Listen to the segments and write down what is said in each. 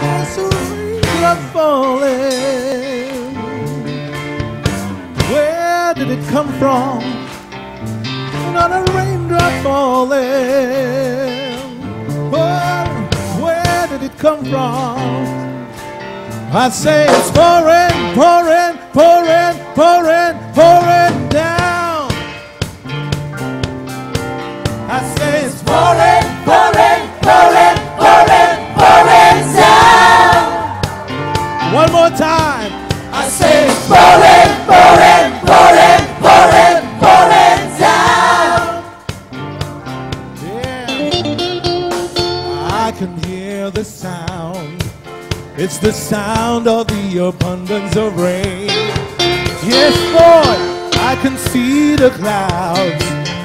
As a raindrop falling, where did it come from? Not a raindrop falling. Where did it come from? I say it's pouring, pouring, pouring, pouring, pouring down. I say it's pouring, pouring, pouring, pouring, pouring down. One more time. I say it's pouring, pouring, pouring, pouring, pouring down. Yeah. I can hear the sound. It's the sound of the abundance of rain. Yes, Lord, I can see the clouds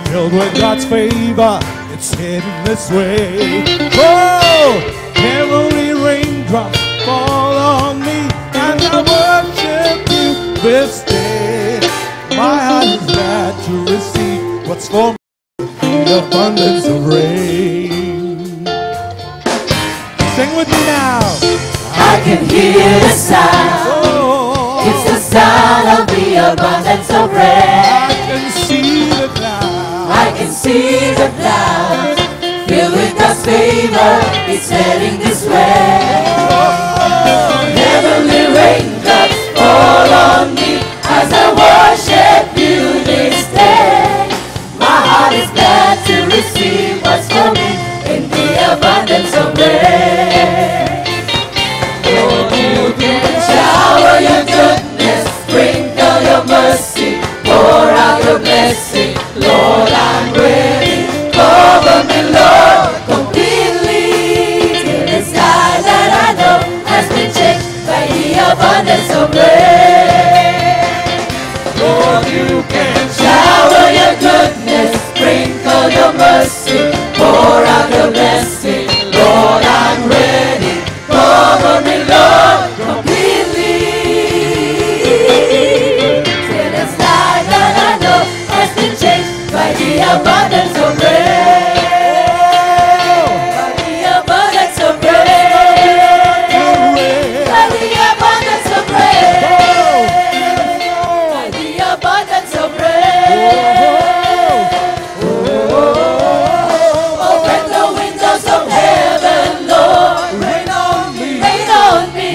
filled with God's favor. It's heading this way. Oh, heavenly raindrops fall on me, and I worship you this day. My heart is glad to receive what's for me, the abundance of rain. Sing with me now. I can hear the sound. Oh, it's the sound of the abundance of rain. I can see the clouds. I can see the clouds filled with God's favor. It's heading this way. Oh, heavenly raindrops fall on me as I worship you this day. My heart is glad to receive what's coming in the abundance of rain. Shower your goodness, sprinkle your mercy, pour out your blessing. Lord, I'm ready. Cover me, Lord, completely, till the sky that I know has been changed by the abundance of rain. Lord, you can shower your goodness, sprinkle your mercy, pour out your blessing. Lord, I'm ready. Cover me, Lord, completely, till the sky that I know has been changed by the abundance of rain. By the abundance of rain. By the abundance of rain. By the abundance of rain. Open the windows of heaven, Lord. Rain on me. Rain on me.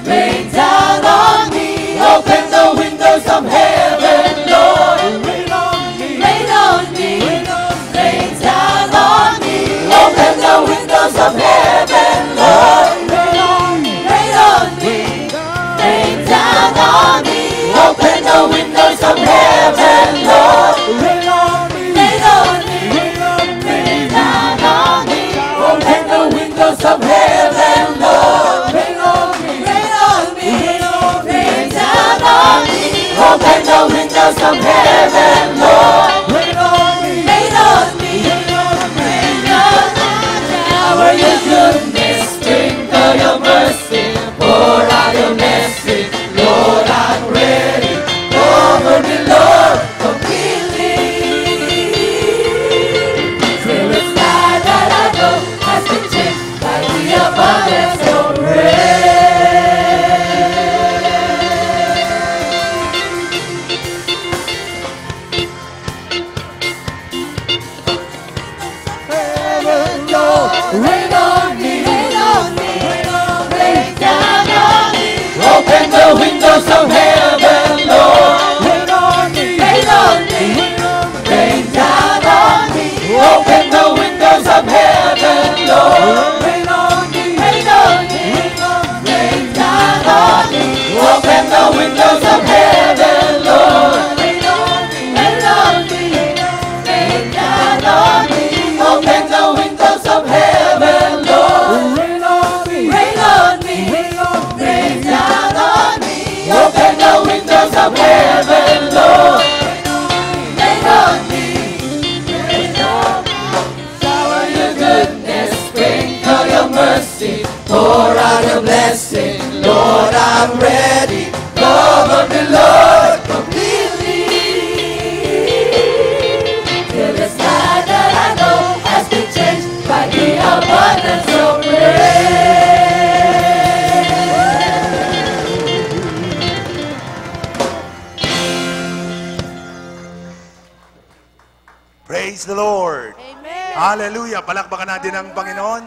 Rain down on me. Open the windows of heaven, Lord. Rain on me. Rain on me. Rain down on me. Open the windows of heaven, Lord. Rain on me. Rain on me. Rain down on me. Open the windows of heaven, Lord. Rain on me. Rain on me. Rain down on me. Open the windows of heaven, Lord. Rain on me. Rain on me. Rain down on me. Open the windows of heaven, Lord. Rain on me. Rain on me. Rain down on me. Shower your goodness, sprinkle your mercy, pour out your blessing. Lord, I'm ready. Cover me, Lord, completely, till the sky that I know has been changed by the abundance of heaven, Lord. Rain on me. Rain on me. Rain down on me. Open the windows of heaven, Lord. Rain on me. Rain on me. Rain down on me. Open the windows of heaven, Lord. Rain on me. Rain on me. Rain down on me. Open the windows of heaven, Lord. Rain on me. Rain on me. Rain down on me. Open the windows of heaven, Lord. Rain on me. Rain on me. Rain down on me. Open the windows of heaven, Lord. Rain on me. Rain on me. Shower your goodness, sprinkle your mercy, pour out your blessing. Lord, I'm ready. Cover me, Lord, completely, till the sky that I know has been changed by the abundance Praise the Lord. Amen. Hallelujah. Palakpakan natin ang Panginoon.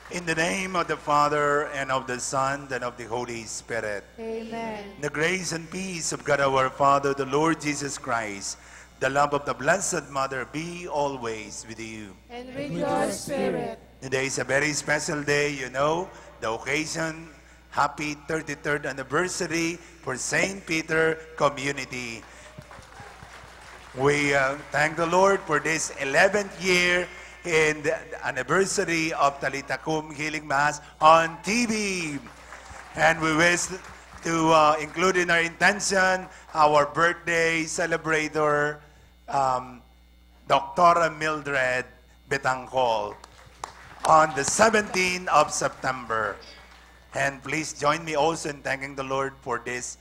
In the name of the Father, and of the Son, and of the Holy Spirit. Amen. The grace and peace of God our Father, the Lord Jesus Christ, the love of the Blessed Mother be always with you. And with your spirit. Today is a very special day, you know, the occasion, happy 33rd anniversary for St. Peter Community. We thank the Lord for this 11th year in the anniversary of Talita Kum Healing Mass on TV. And we wish to include in our intention our birthday celebrator, Dr. Mildred Betangcol, on the 17th of September. And please join me also in thanking the Lord for this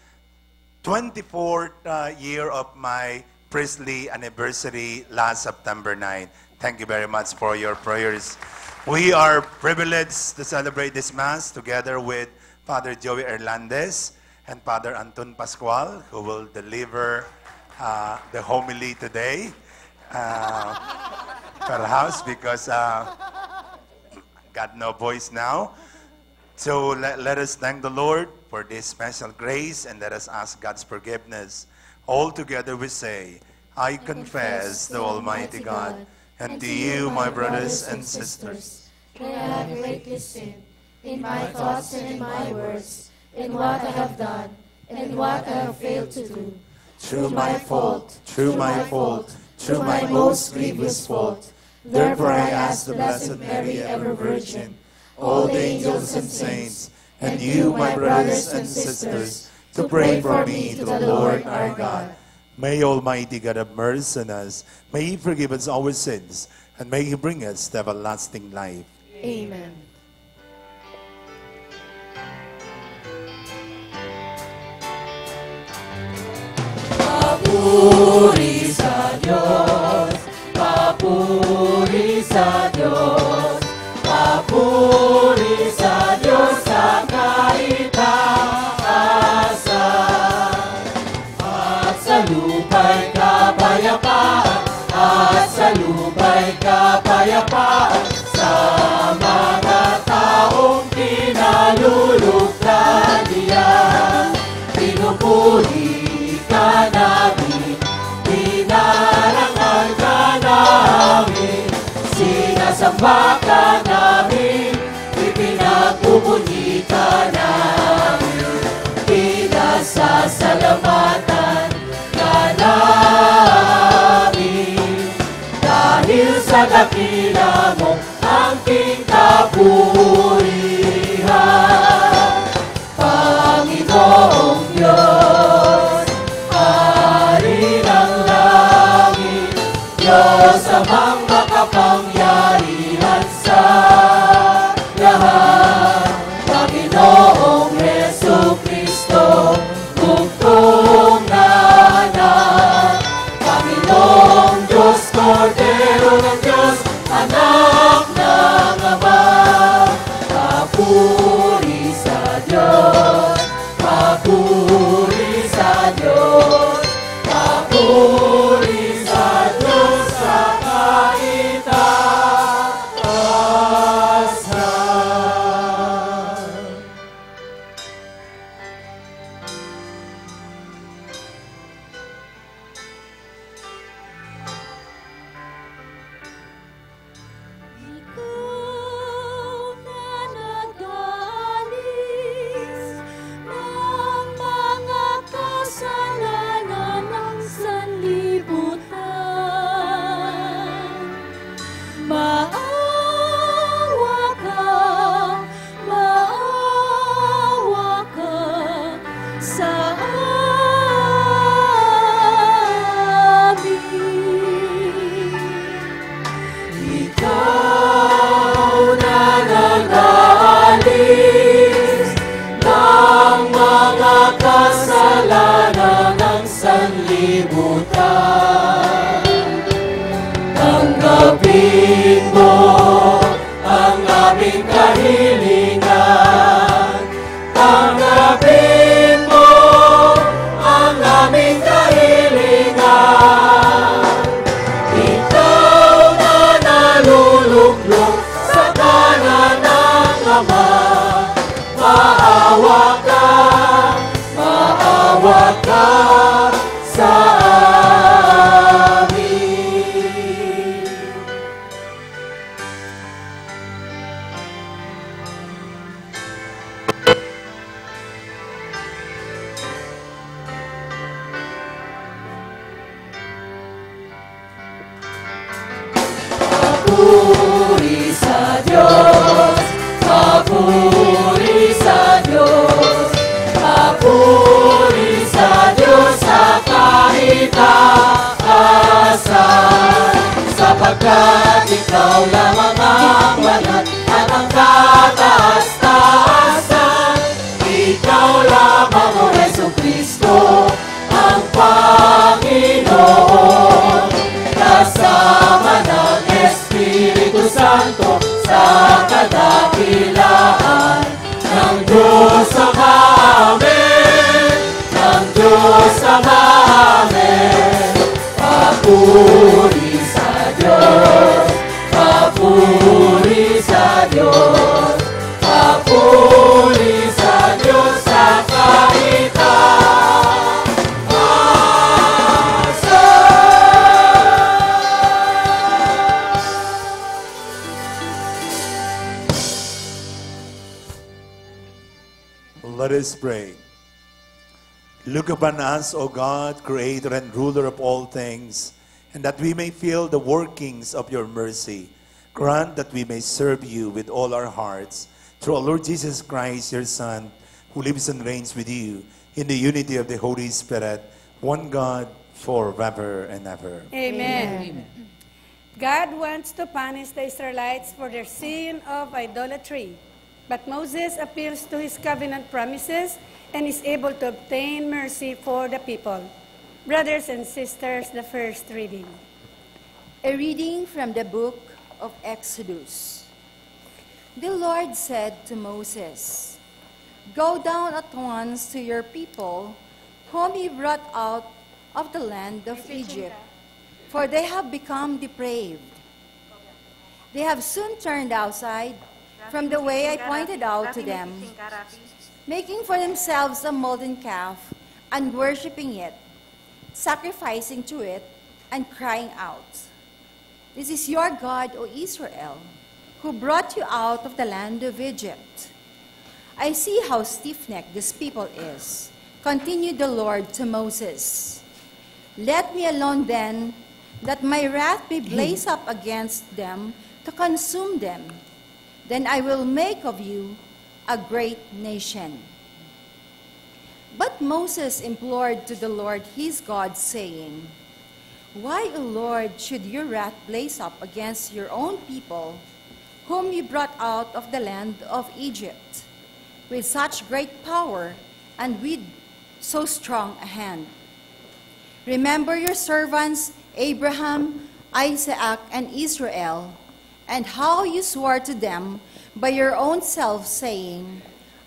24th year of my priestly anniversary last September 9. Thank you very much for your prayers. We are privileged to celebrate this Mass together with Father Joey Hernandez and Father Anton Pascual, who will deliver the homily today. Perhaps because got no voice now. So let us thank the Lord for this special grace, and let us ask God's forgiveness. All together we say, I confess to Almighty God, and to you, my brothers and sisters, that I have greatly sinned in my thoughts and in my words, in what I have done and what I have failed to do. Through my fault, through my most grievous fault. Therefore I ask the Blessed Mary, ever Virgin, all the angels and saints, and you, my brothers and sisters, to pray for me to the Lord our God. May Almighty God have mercy on us. May He forgive us our sins, and may He bring us to everlasting life. Amen. Papuri sa Diyos, papuri sa Diyos, papuri sa Diyos sa kaitaasan. At sa lupa'y kapayapaan, at sa lupa'y kapayapaan, sa mga taong kinalulugtan niya. Pinupuri ka namin, dinarangal ka namin, sinasamba ka namin, ipinagpupunyi ka namin, pinasasalamatan ka namin, dahil sa dakila mong angking kapurihan. Panginoong Diyos, Hari ng langit, Diyos amang makapangyarihan sa lahat. Panginoong Jesucristo, bugtong na anak. Panginoong Diyos, Kordero ng Diyos, anak ng Ama. Papuri sa Diyos, papuri sa Diyos, papuri sa Diyos sa kaitaasan. Ikaw na nag-alis ng mga kasalanan ng sanlibutan. Maawa ka sa amin. Ikaw na nag-alis ng mga kasalanan ng sanlibutan. Tanggapin mo ang aming kahilingan. Tanggapin mo ang aming kahilingan. Pagkat ikaw lamang ang banal at ang kataas-taasan. Ikaw lamang, O Jesucristo, ang Panginoon. Kasama ng Espiritu Santo sa kadakilaan ng Diyos Ama, Amen. Ng Diyos Ama, Amen. Papuri sa Diyos, papuri sa Diyos, papuri sa Diyos sa Let us pray. Look upon us, O God, creator and ruler of all things, and that we may feel the workings of your mercy. Grant that we may serve you with all our hearts, through our Lord Jesus Christ, your Son, who lives and reigns with you in the unity of the Holy Spirit, one God, forever and ever. Amen. God wants to punish the Israelites for their sin of idolatry. But Moses appeals to his covenant promises and is able to obtain mercy for the people. Brothers and sisters, the first reading. A reading from the book of Exodus. The Lord said to Moses, "Go down at once to your people, whom you brought out of the land of Egypt, for they have become depraved. They have soon turned aside from the way I pointed out to them, making for themselves a molten calf and worshipping it, sacrificing to it and crying out, 'This is your God, O Israel, who brought you out of the land of Egypt.' I see how stiff-necked this people is," continued the Lord to Moses. "Let me alone then, that my wrath may blaze up against them to consume them. Then I will make of you a great nation." But Moses implored to the Lord his God, saying, "Why, O Lord, should your wrath blaze up against your own people, whom you brought out of the land of Egypt, with such great power and with so strong a hand? Remember your servants Abraham, Isaac, and Israel, and how you swore to them by your own self, saying,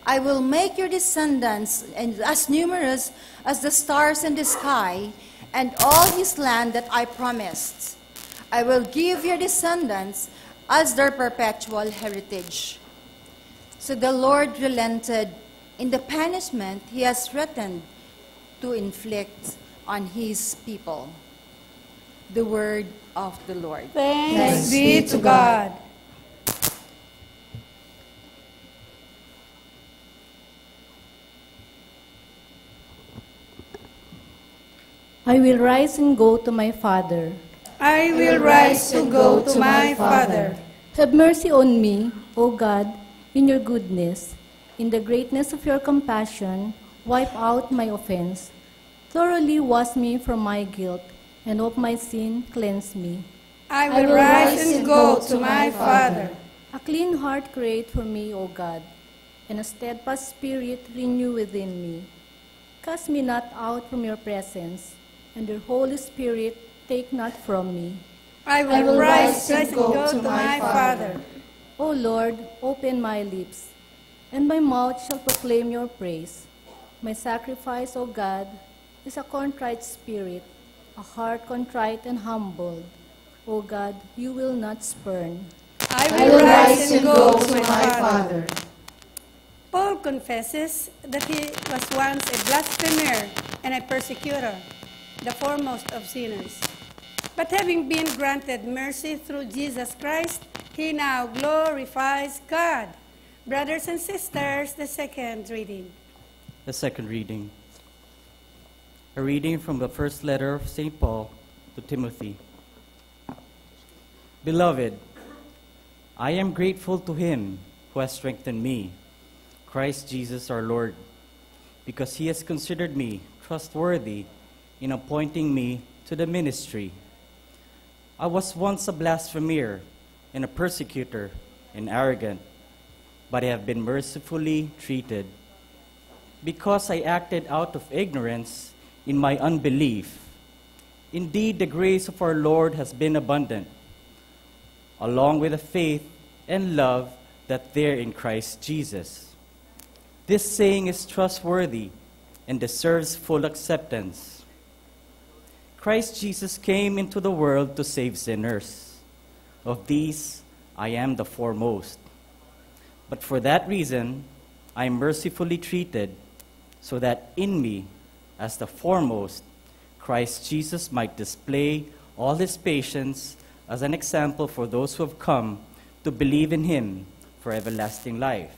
'I will make your descendants as numerous as the stars in the sky, and all his land that I promised. I will give your descendants as their perpetual heritage.' So the Lord relented in the punishment he has threatened to inflict on his people." The word of the Lord. Thanks be to God. I will rise and go to my father. I will rise to go to my Father. Have mercy on me, O God, in your goodness. In the greatness of your compassion, wipe out my offense. Thoroughly wash me from my guilt, and of my sin cleanse me. I will rise and go to my Father. A clean heart create for me, O God, and a steadfast spirit renew within me. Cast me not out from your presence, and your Holy Spirit take not from me. I will rise and go to my Father. O Lord, open my lips, and my mouth shall proclaim your praise. My sacrifice, O God, is a contrite spirit, a heart contrite and humbled. O God, you will not spurn. I will rise and go to my Father. Paul confesses that he was once a blasphemer and a persecutor, the foremost of sinners. But having been granted mercy through Jesus Christ, he now glorifies God. Brothers and sisters, the second reading. The second reading. A reading from the first letter of St. Paul to Timothy. Beloved, I am grateful to him who has strengthened me, Christ Jesus our Lord, because he has considered me trustworthy in appointing me to the ministry. I was once a blasphemer and a persecutor and arrogant, but I have been mercifully treated. Because I acted out of ignorance in my unbelief, indeed the grace of our Lord has been abundant, along with the faith and love that there in Christ Jesus. This saying is trustworthy and deserves full acceptance. Christ Jesus came into the world to save sinners. Of these, I am the foremost. But for that reason, I am mercifully treated, so that in me, as the foremost, Christ Jesus might display all his patience as an example for those who have come to believe in him for everlasting life.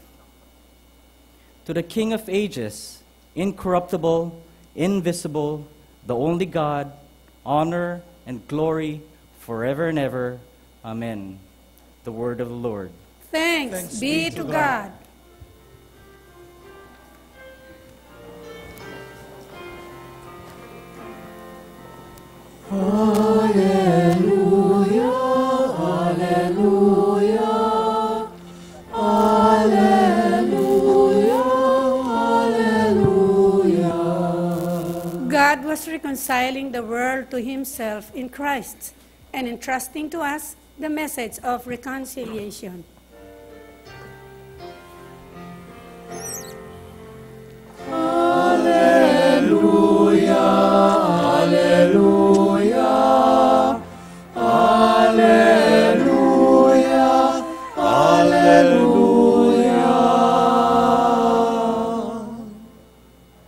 To the King of ages, incorruptible, invisible, the only God, honor and glory forever and ever. Amen. The word of the Lord. Thanks be to God. God was reconciling the world to himself in Christ and entrusting to us the message of reconciliation.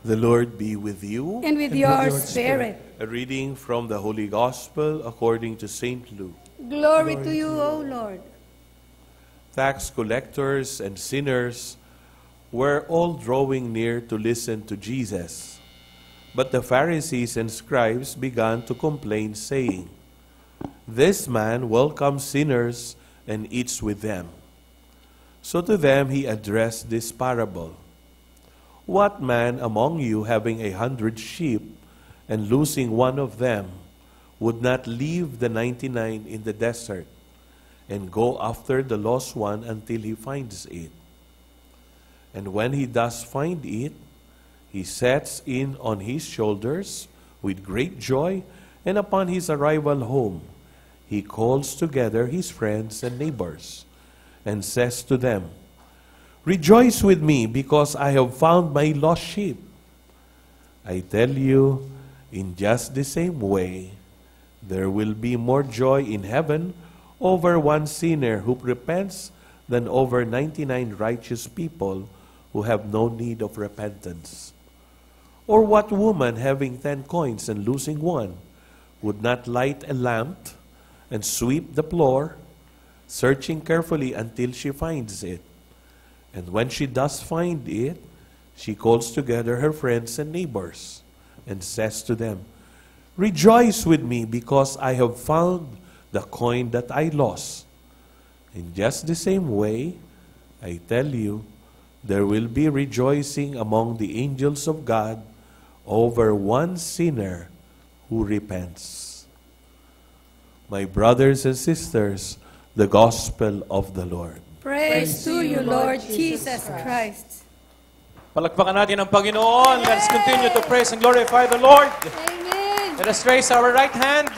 The Lord be with you. And with your spirit. A reading from the Holy Gospel according to St. Luke. Glory to you, O Lord. Tax collectors and sinners were all drawing near to listen to Jesus. But the Pharisees and scribes began to complain, saying, "This man welcomes sinners and eats with them." So to them he addressed this parable. What man among you, having 100 sheep and losing one of them, would not leave the 99 in the desert and go after the lost one until he finds it? And when he does find it, he sets in on his shoulders with great joy, and upon his arrival home, he calls together his friends and neighbors and says to them, "Rejoice with me, because I have found my lost sheep." I tell you, in just the same way, there will be more joy in heaven over one sinner who repents than over 99 righteous people who have no need of repentance. Or what woman, having 10 coins and losing one, would not light a lamp and sweep the floor, searching carefully until she finds it? And when she does find it, she calls together her friends and neighbors and says to them, "Rejoice with me, because I have found the coin that I lost." In just the same way, I tell you, there will be rejoicing among the angels of God over one sinner who repents. My brothers and sisters, the Gospel of the Lord. Praise to you, Lord Jesus Christ. Palakpakan natin ang Panginoon. Let's continue to praise and glorify the Lord. Amen. Let us raise our right hand.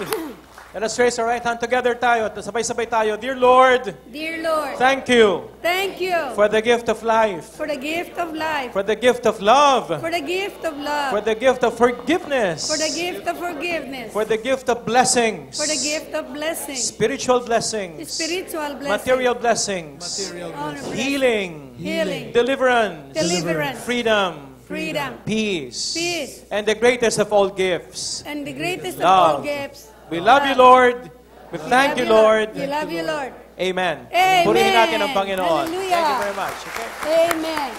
Let us raise our right hand together tayo. Sabay-sabay tayo. Dear Lord, Dear Lord, thank you thank you for the gift of life, for the gift of life, for the gift of love, for the gift of love, for the gift of forgiveness, for the gift of forgiveness, for the gift of blessings, for the gift of blessing, spiritual blessings, spiritual blessing, material blessings, honor, blessing, healing, healing, deliverance, deliverance, freedom, freedom, peace, peace, and the greatest of all gifts. and the greatest Love. of all gifts. We love you, Lord. We thank you, Lord. We love you, Lord. Amen. Amen. Purihin natin ang Panginoon. Hallelujah. Thank you very much. Okay? Amen.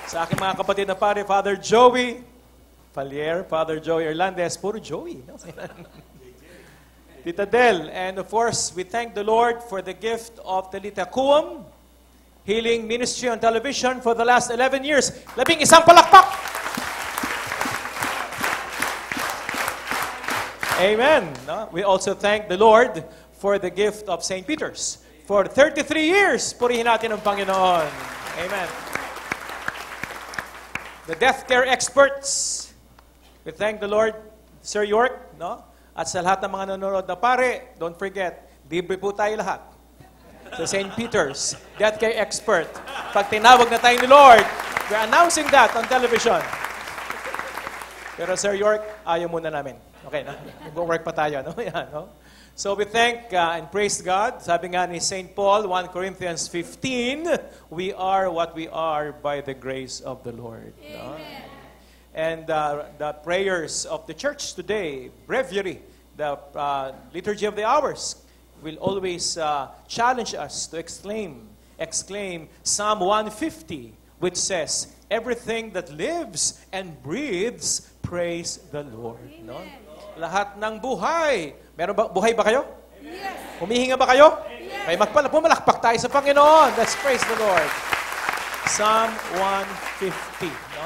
Sa aking mga kapatid na pare, Father Joey Falier, Father Joey Hernandez, puro Joey. No? Tita Del, and of course, we thank the Lord for the gift of Talita Kuam, Healing Ministry on television for the last 11 years. 11 palakpak! Amen. No? We also thank the Lord for the gift of St. Peter's. For 33 years, purihin natin ang Panginoon. Amen. The death care experts. We thank the Lord, Sir York, no? At sa lahat ng mga nanonood na pare, don't forget, libre po tayo lahat. So St. Peter's, death care expert. Pag tinawag na tayo ni Lord, we're announcing that on television. Pero Sir York, ayaw muna namin. Okay, no? Mag-work pa tayo, no? Yan, no? So we thank and praise God. Sabi nga ni St. Paul, 1 Corinthians 15, we are what we are by the grace of the Lord. No? And the prayers of the church today, breviary, the liturgy of the hours, will always challenge us to exclaim Psalm 150, which says, everything that lives and breathes, praise the Lord. No? Lahat ng buhay. Meron ba, buhay ba kayo? Yes. Humihinga ba kayo? Yes. May pumalakpak tayo sa Panginoon. Let's praise the Lord. Psalm 150. No?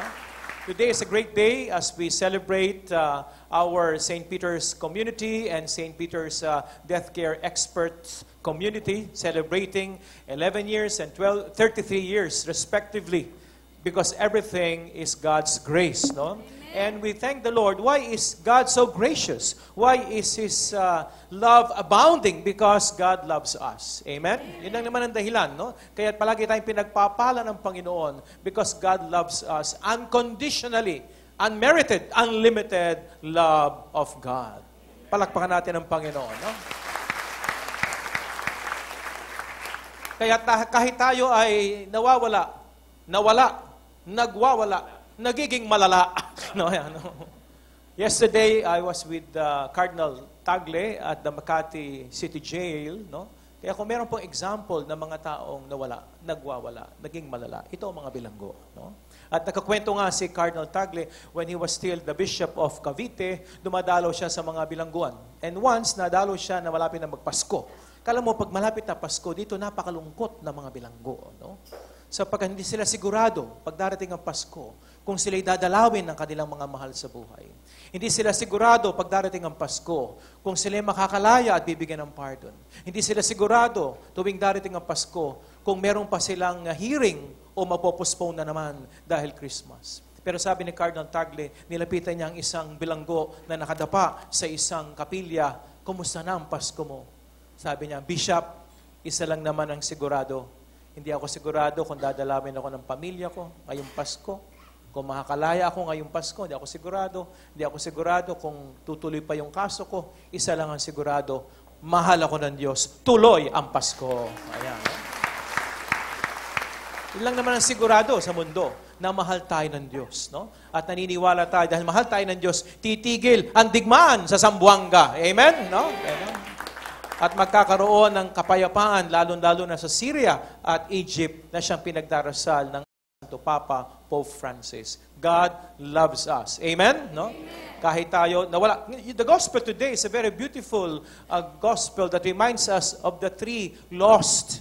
Today is a great day as we celebrate our St. Peter's community and St. Peter's Death Care Experts community, celebrating 11 years and 33 years respectively, because everything is God's grace. No? And we thank the Lord. Why is God so gracious? Why is His love abounding? Because God loves us. Amen? Yun lang naman ang dahilan, no? Kaya palagi tayong pinagpapala ng Panginoon because God loves us unconditionally, unmerited, unlimited love of God. Palakpakan natin ang Panginoon, no? Kaya kahit tayo ay nagwawala, nagiging malala. No, ano. Yesterday, I was with Cardinal Tagle at the Makati City Jail. No? Kaya kung meron pong example ng mga taong nagwawala, naging malala, ito ang mga bilanggo. No? At nakakwento nga si Cardinal Tagle, when he was still the Bishop of Cavite, dumadalaw siya sa mga bilangguan. And once, nadalaw siya na malapit na magpasko. Kala mo, pag malapit na Pasko, dito napakalungkot na mga bilanggo. No? Sapagkat hindi sila sigurado pag darating ang Pasko kung sila'y dadalawin ng kanilang mga mahal sa buhay. Hindi sila sigurado pag darating ang Pasko kung sila'y makakalaya at bibigyan ng pardon. Hindi sila sigurado tuwing darating ang Pasko kung meron pa silang hearing o mapopostpone na naman dahil Christmas. Pero sabi ni Cardinal Tagle, nilapitan niya ang isang bilanggo na nakadapa sa isang kapilya, kumusta na ang Pasko mo? Sabi niya, Bishop, isa lang naman ang sigurado. Hindi ako sigurado kung dadalawin ako ng pamilya ko ngayong Pasko. Kung makakalaya ako ngayong Pasko, hindi ako sigurado. Hindi ako sigurado kung tutuloy pa yung kaso ko. Isa lang ang sigurado, mahal ako ng Diyos. Tuloy ang Pasko. Ayan. Yun lang naman ang sigurado sa mundo, na mahal tayo ng Diyos. No? At naniniwala tayo, dahil mahal tayo ng Diyos, titigil ang digmaan sa Zamboanga. Amen? No? Amen. At magkakaroon ng kapayapaan, lalo-lalo na sa Syria at Egypt, na siyang pinagdarasal ng Santo Papa Pope Francis. God loves us. Amen? No? Amen. Kahit tayo nawala. The gospel today is a very beautiful gospel that reminds us of the three lost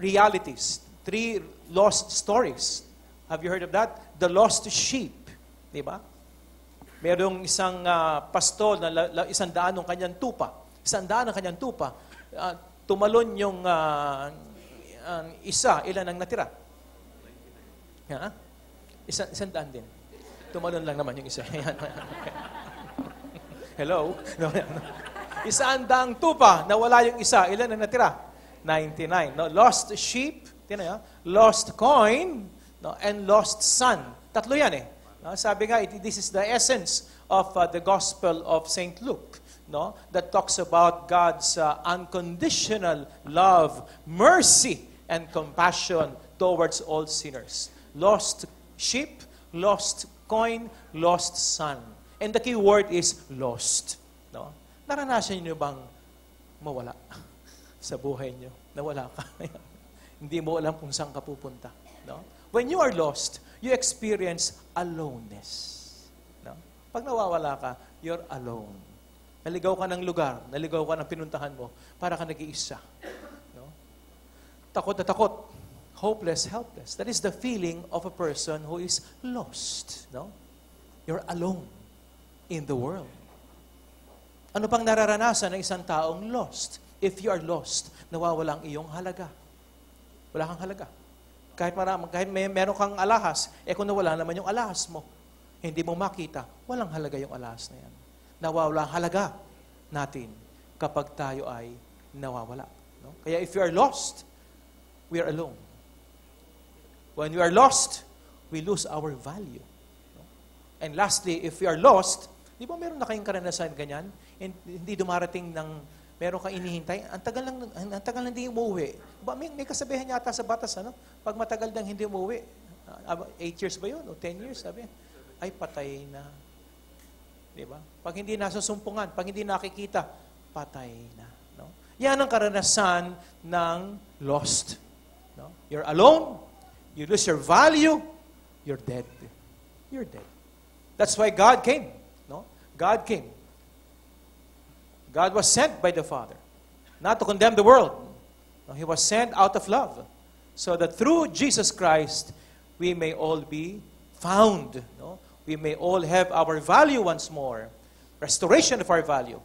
realities, three lost stories. Have you heard of that? The lost sheep. Diba? Merong isang pastol na 100 ng kanyang tupa. 100 ng kanyang tupa. Tumalon yung isa, ilan ang natira? 100 din. Tumalon lang naman yung isa. Hello? 100 tupa, nawala yung isa, ilan ang natira? 99. No? Lost sheep, lost coin, no? And lost son. Tatlo yan eh. No? Sabi nga, this is the essence of the Gospel of St. Luke, no? That talks about God's unconditional love, mercy, and compassion towards all sinners. Lost sheep, lost coin, lost son. And the key word is lost. No? Naranasan niyo bang mawala sa buhay niyo? Nawala ka. Hindi mo alam kung saan ka pupunta. No? When you are lost, you experience aloneness. No? Pag nawawala ka, you're alone. Naligaw ka ng lugar, naligaw ka ng pinuntahan mo, para ka nag-iisa. No? Takot na takot. Hopeless, helpless. That is the feeling of a person who is lost. No? You're alone in the world. Ano pang nararanasan ng isang taong lost? If you are lost, nawawala ang iyong halaga. Wala kang halaga. Kahit meron kang alahas, kung nawala naman yung alahas mo, hindi mo makita, walang halaga yung alahas na yan. Nawawala ang halaga natin kapag tayo ay nawawala. No? Kaya if you are lost, we are alone. When we are lost, we lose our value. No? And lastly, if we are lost, di ba meron na kayong karanasan ganyan? Hindi dumarating ng meron kang inihintay, ang tagal lang hindi umuwi. Ba, may kasabihan yata sa batas, ano? Pag matagal nang hindi umuwi, 8 years ba yun? O 10 years, sabi, ay patay na. Di ba? Pag hindi nasusumpungan, pag hindi nakikita, patay na. No? Yan ang karanasan ng lost. No? You're alone, you lose your value, you're dead. You're dead. That's why God came. No? God came. God was sent by the Father, not to condemn the world. No, He was sent out of love, so that through Jesus Christ, we may all be found. No? We may all have our value once more. Restoration of our value.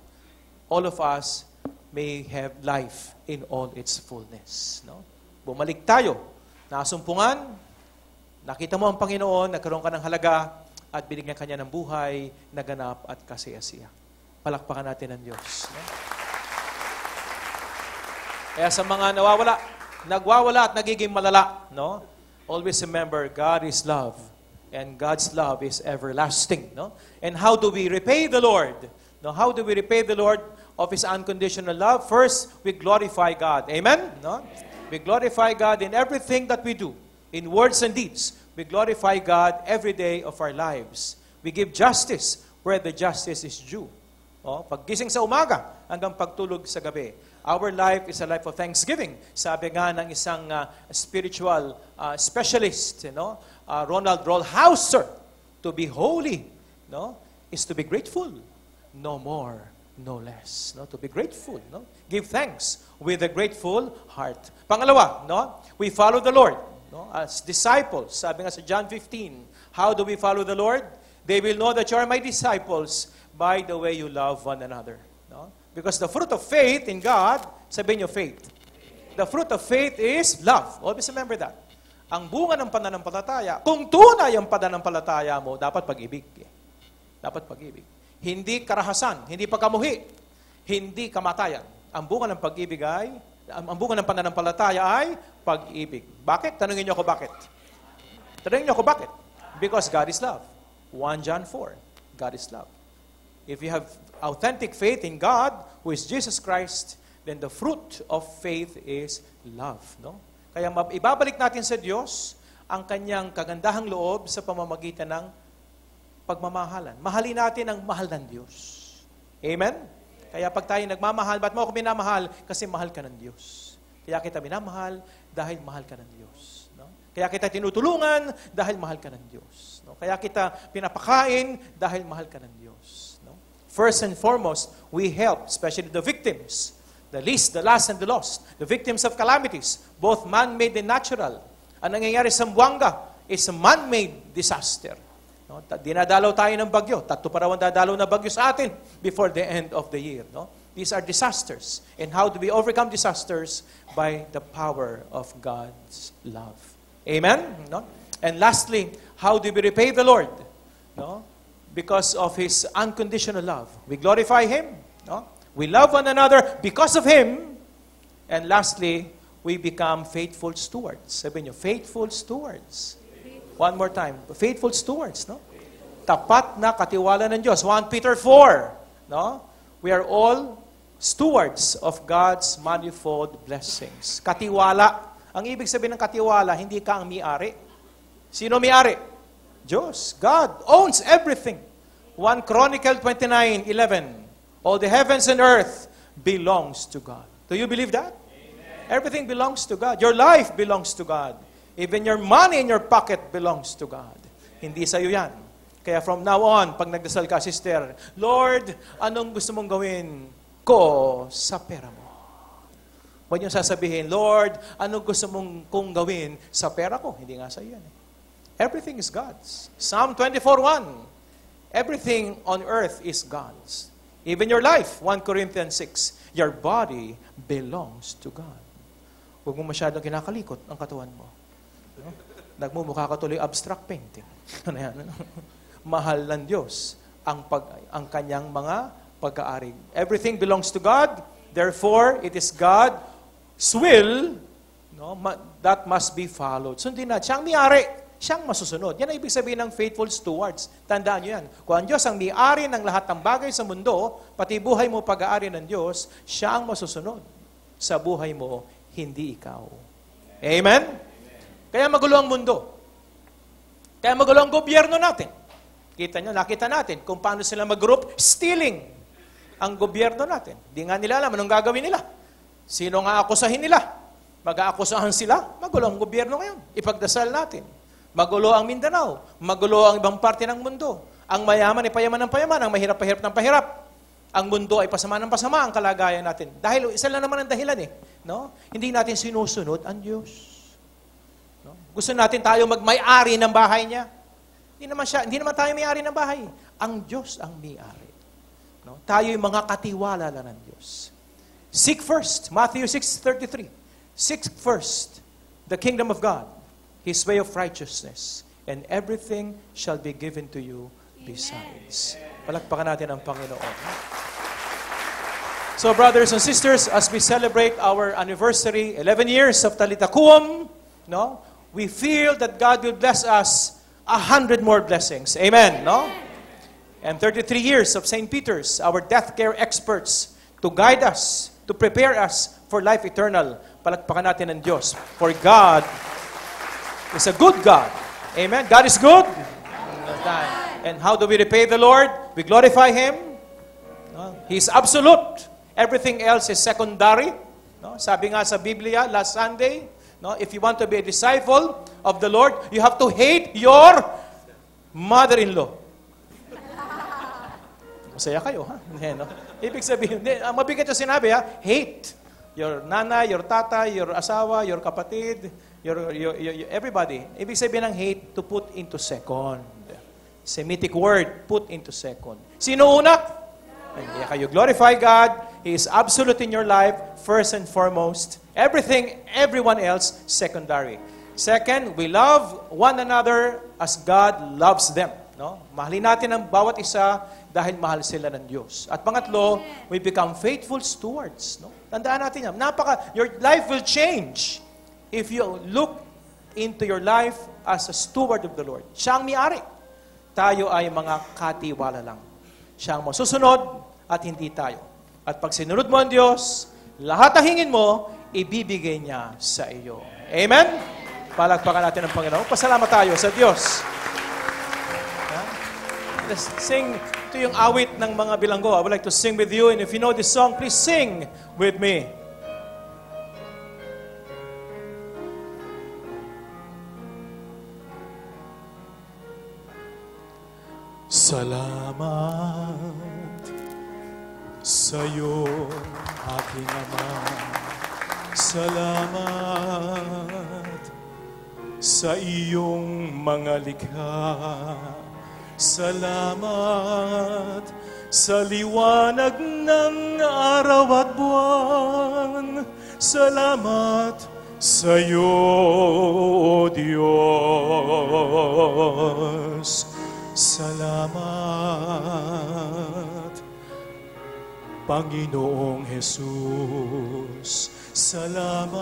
All of us may have life in all its fullness. No? Bumalik tayo. Nasumpungan, nakita mo ang Panginoon, nagkaroon ka ng halaga, at binigyan kanya ng buhay, naganap at kasiyasiya. Palakpakan natin ang Diyos. No? Kaya sa mga nagwawala at nagiging malala, no? Always remember, God is love. And God's love is everlasting. No? And how do we repay the Lord? No? How do we repay the Lord of His unconditional love? First, we glorify God. Amen? No? We glorify God in everything that we do, in words and deeds. We glorify God every day of our lives. We give justice where the justice is due. Paggising sa umaga hanggang pagtulog sa gabi. Our life is a life of thanksgiving. Sabi nga ng isang spiritual specialist, Ronald Rolhauser, to be holy, is to be grateful. No more, no less. To be grateful. Give thanks with a grateful heart. Pangalawa, we follow the Lord. As disciples, sabi nga sa John 15, how do we follow the Lord? They will know that you are my disciples by the way you love one another. No? Because the fruit of faith in God, sabihin niyo faith. The fruit of faith is love. Always remember that. Ang bunga ng pananampalataya, kung tunay ang pananampalataya mo, dapat pag-ibig. Dapat pag-ibig. Hindi karahasan, hindi pagkamuhi, hindi kamatayan. Ang bunga ng pag-ibig ay, ang bunga ng pananampalataya ay pag-ibig. Bakit? Tanungin niyo ako bakit. Tanungin niyo ako bakit. Because God is love. 1 John 4, God is love. If you have authentic faith in God, who is Jesus Christ, then the fruit of faith is love. No? Kaya ibabalik natin sa Diyos ang kanyang kagandahang loob sa pamamagitan ng pagmamahalan. Mahalin natin ang mahal ng Diyos. Amen? Kaya pag tayo nagmamahal, ba't mo ako minamahal? Kasi mahal ka ng Diyos. Kaya kita minamahal dahil mahal ka ng Diyos. No? Kaya kita tinutulungan dahil mahal ka ng Diyos. No? Kaya kita pinapakain dahil mahal ka ng Diyos. First and foremost, we help, especially the victims, the least, the last, and the lost, the victims of calamities, both man-made and natural. Ang nangyayari sa Buanga is a man-made disaster. No? Dinadalaw tayo ng bagyo. 3 pa raw ang dadalaw na bagyo sa atin before the end of the year. No? These are disasters. And how do we overcome disasters? By the power of God's love. Amen? No? And lastly, how do we repay the Lord? No? Because of His unconditional love. We glorify Him. No? We love one another because of Him. And lastly, we become faithful stewards. Sabi niyo, faithful stewards. One more time. Faithful stewards. No? Tapat na katiwala ng Diyos. 1 Peter 4. No? We are all stewards of God's manifold blessings. Katiwala. Ang ibig sabihin ng katiwala, hindi ka ang may-ari. Sino may-ari? Diyos. God owns everything. 1 Chronicle 29:11. All the heavens and earth belongs to God. Do you believe that? Amen. Everything belongs to God. Your life belongs to God. Even your money in your pocket belongs to God. Hindi sa iyo yan. Kaya from now on, pag nagdasal ka, sister, Lord, anong gusto mong gawin ko sa pera mo? Huwag niyo sasabihin, Lord, anong gusto mong kong gawin sa pera ko? Hindi nga sa iyo yan. Everything is God's. Psalm 24:1. Everything on earth is God's. Even your life, 1 Corinthians 6, your body belongs to God. Huwag mo masyadong kinakalikot ang katawan mo. No? Nagmumukha ka tuloy abstract painting. Ano yan? Mahal ng Diyos ang kanyang mga pagkaari. Everything belongs to God. Therefore, it is God's will, no, that must be followed. Sundin na, siyang may-ari, siyang masusunod. Yan ang ibig sabihin ng faithful stewards. Tandaan nyo yan. Kung ang Diyos ang may-ari ng lahat ng bagay sa mundo, pati buhay mo pag-aari ng Diyos, siya ang masusunod sa buhay mo, hindi ikaw. Amen? Kaya magulo ang mundo. Kaya magulo ang gobyerno natin. Kita nyo, nakita natin kung paano sila mag-group stealing ang gobyerno natin. Di nga nila alam anong gagawin nila. Sino nga akusahin nila? Mag-aakusahan sila? Magulo ang gobyerno ngayon. Ipagdasal natin. Magulo ang Mindanao. Magulo ang ibang parte ng mundo. Ang mayaman ay payaman ng payaman. Ang mahirap pahirap ng pahirap. Ang mundo ay pasama ng pasama ang kalagayan natin. Dahil isa lang naman ang dahilan no? Hindi natin sinusunod ang Diyos. No? Gusto natin tayo magmay-ari ng bahay niya. Hindi naman tayo may-ari ng bahay. Ang Diyos ang may-ari. No? Tayo yung mga katiwala lang ng Diyos. Seek first, Matthew 6:33. Seek first the kingdom of God, His way of righteousness, and everything shall be given to you besides. Palakpakan natin ang Panginoon. So, brothers and sisters, as we celebrate our anniversary, 11 years of Talita Kum, no, we feel that God will bless us 100 more blessings. Amen, no? And 33 years of St. Peter's, our death care experts, to guide us, to prepare us for life eternal. Palakpakan natin ang Diyos. For God is a good God. Amen? God is good. And how do we repay the Lord? We glorify Him. No? He is absolute. Everything else is secondary. No? Sabi nga sa Biblia last Sunday, no? If you want to be a disciple of the Lord, you have to hate your mother-in-law. Masaya kayo, ha? No? Ibig sabihin, mabigat yung sinabi, ha? Hate your nanay, your tatay, your asawa, your kapatid, your everybody. Ibig sabihin ng hate, to put into second. Semitic word, put into second. Sino una? Kaya kayo glorify God. He is absolute in your life, first and foremost. Everything, everyone else, secondary. Second, we love one another as God loves them. No? Mahalin natin ang bawat isa dahil mahal sila ng Diyos. At pangatlo, we become faithful stewards. No? Tandaan natin yan. Your life will change if you look into your life as a steward of the Lord. Siya ang may-ari. Tayo ay mga katiwala lang. Siya ang masusunod at hindi tayo. At pag sinunod mo ang Diyos, lahat ng hingin mo, ibibigay niya sa iyo. Amen? Palakpakan natin ang Panginoon. Pasalamat tayo sa Diyos. Let's sing. Ito yung awit ng mga bilanggo. I would like to sing with you. And if you know this song, please sing with me. Salamat sa'yo, aking Ama. Salamat sa iyong mga likha. Salamat sa liwanag ng araw at buwan. Salamat sa iyo, O Diyos. Salamat, Panginoong Jesus. Salamat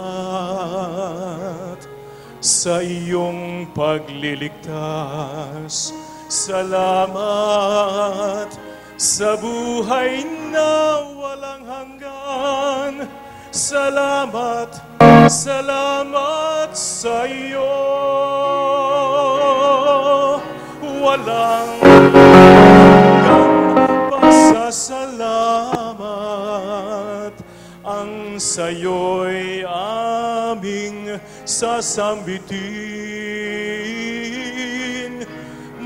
sa iyong pagliligtas. Salamat sa buhay na walang hanggan. Salamat, salamat sa iyo. Walang hanggang pasasalamat. Ang sayo'y aming sasambitin.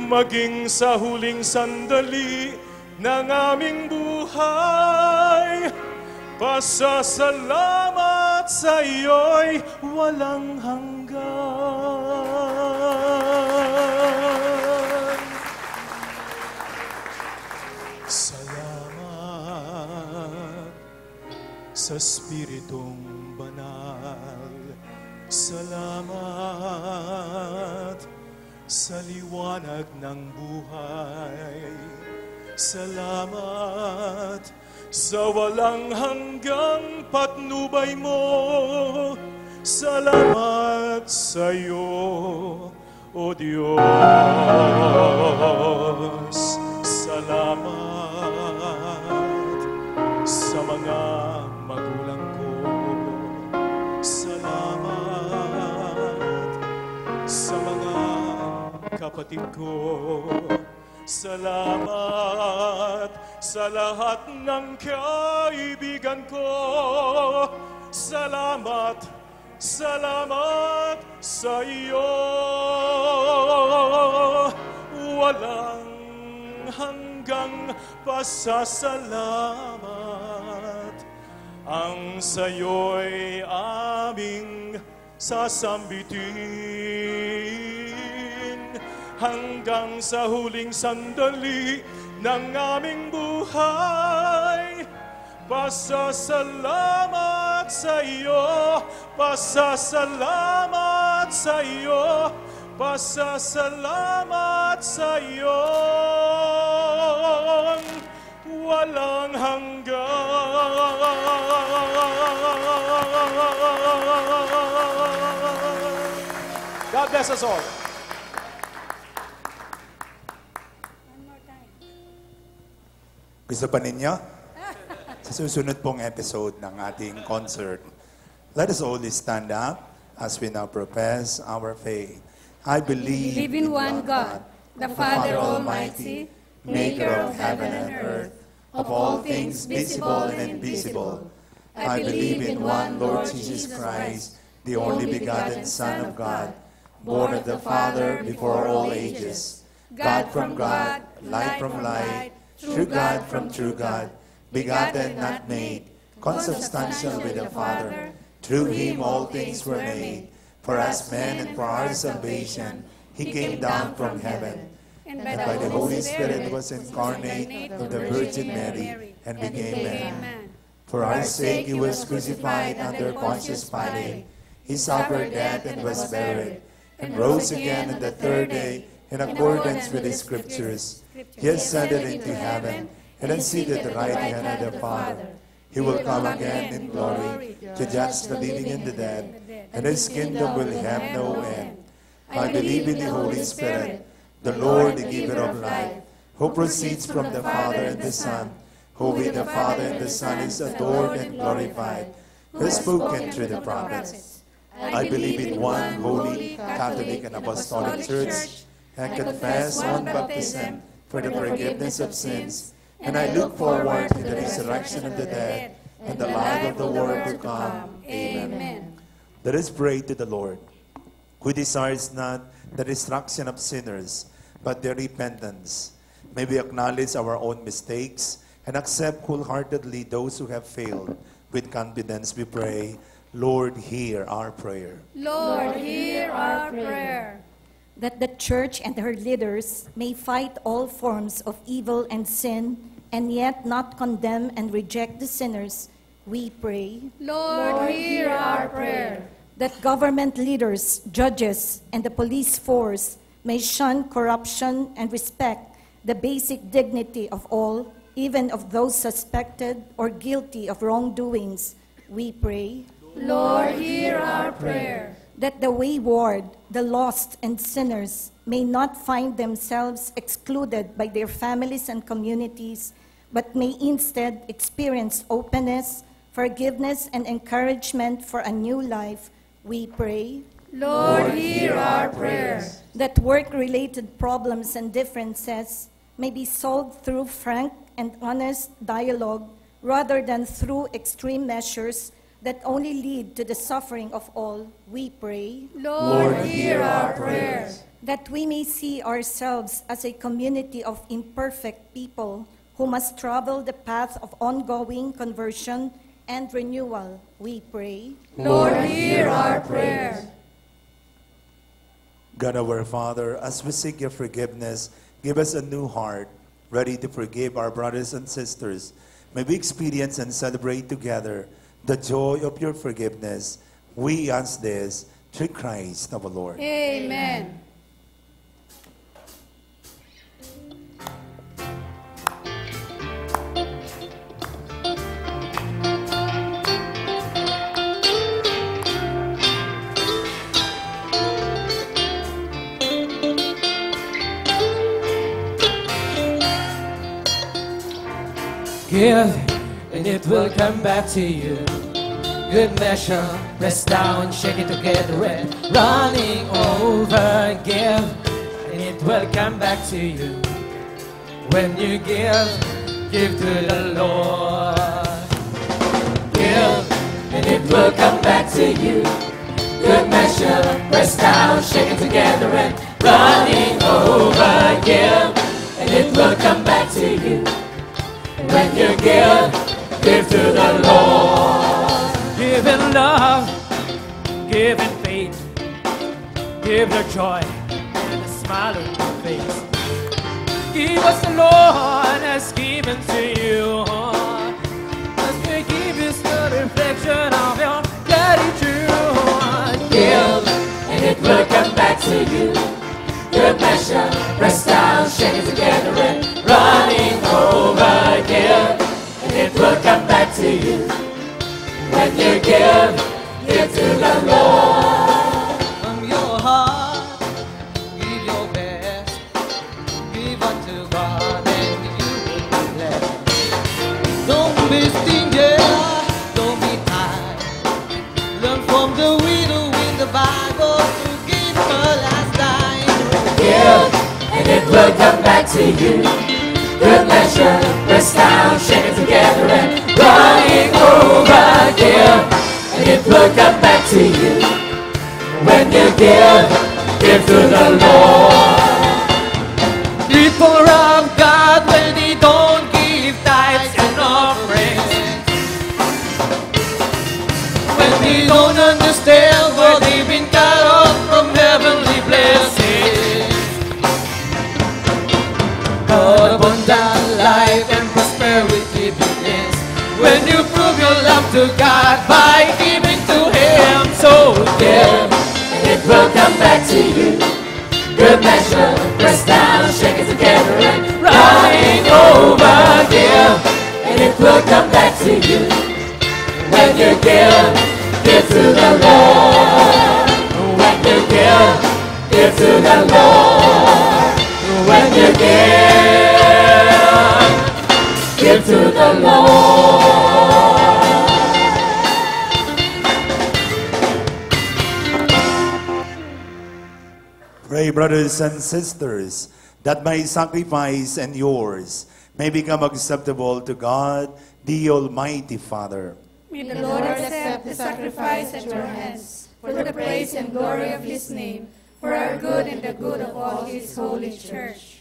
Maging sa huling sandali ng aming buhay, pasasalamat sa iyo'y walang hanggan. sa Espiritong Banal. Salamat sa liwanag ng buhay. Salamat sa walang hanggang patnubay mo. Salamat sa iyo, O Diyos. Salamat sa mga magulang ko. Salamat sa mga kapatid ko. Salamat sa lahat ng kaibigan ko. Salamat, salamat sa iyo. Walang hanggang pasasalamat ang sa'yo'y aming sasambitin hanggang sa huling sandali ng aming buhay. Pasasalamat sa iyo, pasasalamat sa iyo, pasasalamat sa iyo. Walang hanggan. God bless us all. Gusto pa ninyo? Sa susunod pong episode ng ating concert, let us all stand up as we now profess our faith. I believe Believe in one God, the Father Almighty, maker of heaven and earth, of all things visible and invisible. I believe in one Lord Jesus Christ, the only begotten Son of God, born of the Father before all ages, God from God, light from light, true God from true God, begotten, not made, consubstantial with the Father. Through him all things were made. For us men and for our salvation, he came down from heaven, and by the Holy Spirit was incarnate of the Virgin Mary, and became man. For our sake he was crucified under Pontius Pilate. He suffered death and was buried, and rose again on the third day in accordance with the Scriptures. He ascended into heaven, and is seated at the right hand of the Father. He will come again in glory to judge the living and the dead, and his kingdom will have no end. I believe in the Holy Spirit, the Lord, the giver of life, who proceeds from the Father and the Son, who with the Father and the Son is adored and glorified, who has spoken through the prophets. I believe in one holy, Catholic, and Apostolic Church, and confess one baptism for the forgiveness of sins, and I look forward to the resurrection of the dead and the life of the world to come. Amen. Let us pray to the Lord, who desires not the destruction of sinners, but their repentance. May we acknowledge our own mistakes and accept wholeheartedly those who have failed. With confidence we pray, Lord, hear our prayer. Lord, hear our prayer. That the Church and her leaders may fight all forms of evil and sin, and yet not condemn and reject the sinners, we pray. Lord, hear our prayer. That government leaders, judges, and the police force may shun corruption and respect the basic dignity of all, even of those suspected or guilty of wrongdoings, we pray. Lord, hear our prayer. That the wayward, the lost, and sinners may not find themselves excluded by their families and communities, but may instead experience openness, forgiveness, and encouragement for a new life, we pray. Lord, hear our prayer. That work-related problems and differences may be solved through frank and honest dialogue rather than through extreme measures that only lead to the suffering of all, we pray. Lord, hear our prayer. That we may see ourselves as a community of imperfect people who must travel the path of ongoing conversion and renewal, we pray. Lord, hear our prayer. God our Father, as we seek your forgiveness, give us a new heart, ready to forgive our brothers and sisters. May we experience and celebrate together the joy of your forgiveness. We ask this through Christ our Lord. Amen. Give, and it will come back to you. Good measure, press down, shake it together and running over. Give, and it will come back to you. When you give to the Lord. Give, and it will come back to you. Good measure, press down, shake it together and running over. Give, and it will come back to you. When you give to the Lord. Give in love, give in faith, give your joy and a smile on your face. Give us the Lord has given to you. As we give is the reflection of your gratitude. Give, and it will come back to you. Good measure, press down, shake it together and running over. Give, and it will come back to you. When you give to the Lord. From your heart, give your best. Give unto God and you will be blessed. Don't be stingy, don't be tired. Learn from the widow in the Bible to give her last dime. Give, and it will come back to you. Good measure, press down, shake it together and running over. Give, and it will come back to you. When you give to the Lord. People of God, when they don't give tithes and offerings, when they don't understand where they've been cut off from heavenly blessings. Abundant life and prosperity begins when you prove your love to God by giving to Him. So give, and it will come back to you. Good measure, press down, shake it together and running over. Give, and it will come back to you. When you give to the Lord. When you give to the Lord. When you give to the Lord. Pray, brothers and sisters, that my sacrifice and yours may become acceptable to God, the Almighty Father. May the Lord accept the sacrifice at your hands for the praise and glory of His name, for our good and the good of all His holy church.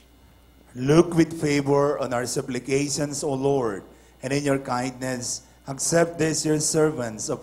Look with favor on our supplications, O Lord, and in your kindness accept this your servants of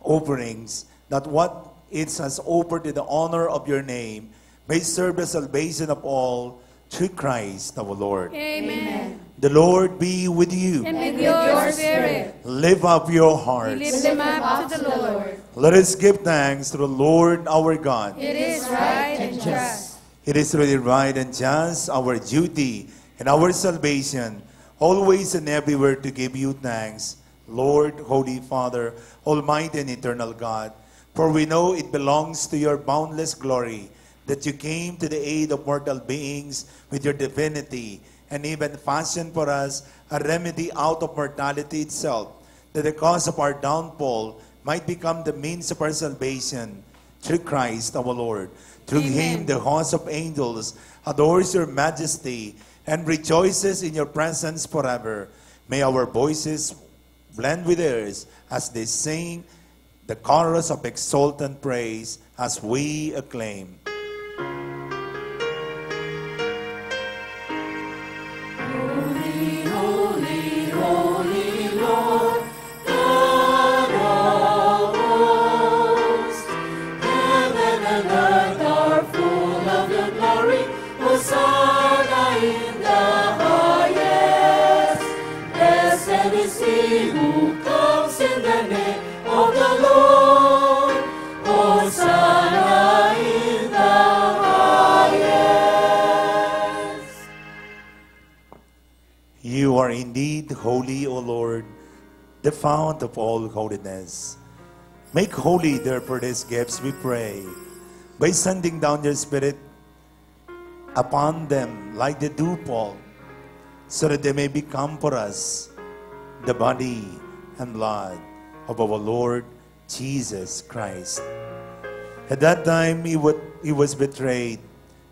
offerings, that what it has offered in the honor of your name may serve the salvation of all through Christ our Lord. Amen. The Lord be with you. And with your spirit. Lift up your hearts. We lift them up to the Lord. Let us give thanks to the Lord our God. It is right and just. It is really right and just, our duty and our salvation, always and everywhere to give you thanks, Lord, Holy Father, Almighty and Eternal God. For we know it belongs to your boundless glory that you came to the aid of mortal beings with your divinity, and even fashioned for us a remedy out of mortality itself, that the cause of our downfall might become the means of our salvation, through Christ our Lord. Through Him the host of angels adores your majesty and rejoices in your presence forever. May our voices blend with theirs as they sing the chorus of exultant praise as we acclaim. Hosanna in the highest, blessed Blessed is he who comes in the name of the Lord. Hosanna in the highest. You are indeed holy, O Lord, the fount of all holiness. Make holy, therefore, these gifts, we pray, by sending down your Spirit upon them like the dewfall, so that they may become for us the body and blood of our Lord Jesus Christ. At that time, he was betrayed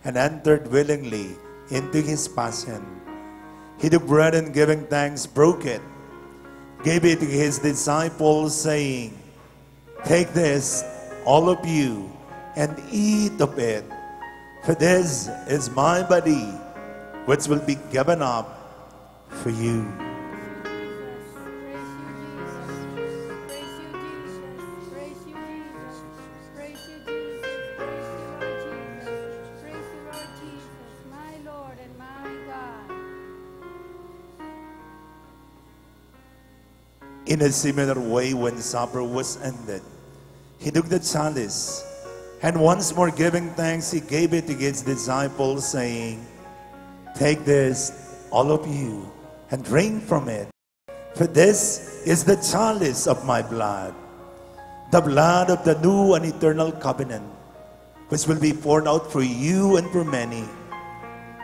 and entered willingly into his passion. He took bread and giving thanks, broke it, gave it to his disciples, saying, "Take this, all of you, and eat of it, for this is my body, which will be given up for you." In a similar way, when supper was ended, he took the chalice, and once more giving thanks, he gave it to his disciples, saying, "Take this, all of you, and drink from it, for this is the chalice of my blood, the blood of the new and eternal covenant, which will be poured out for you and for many,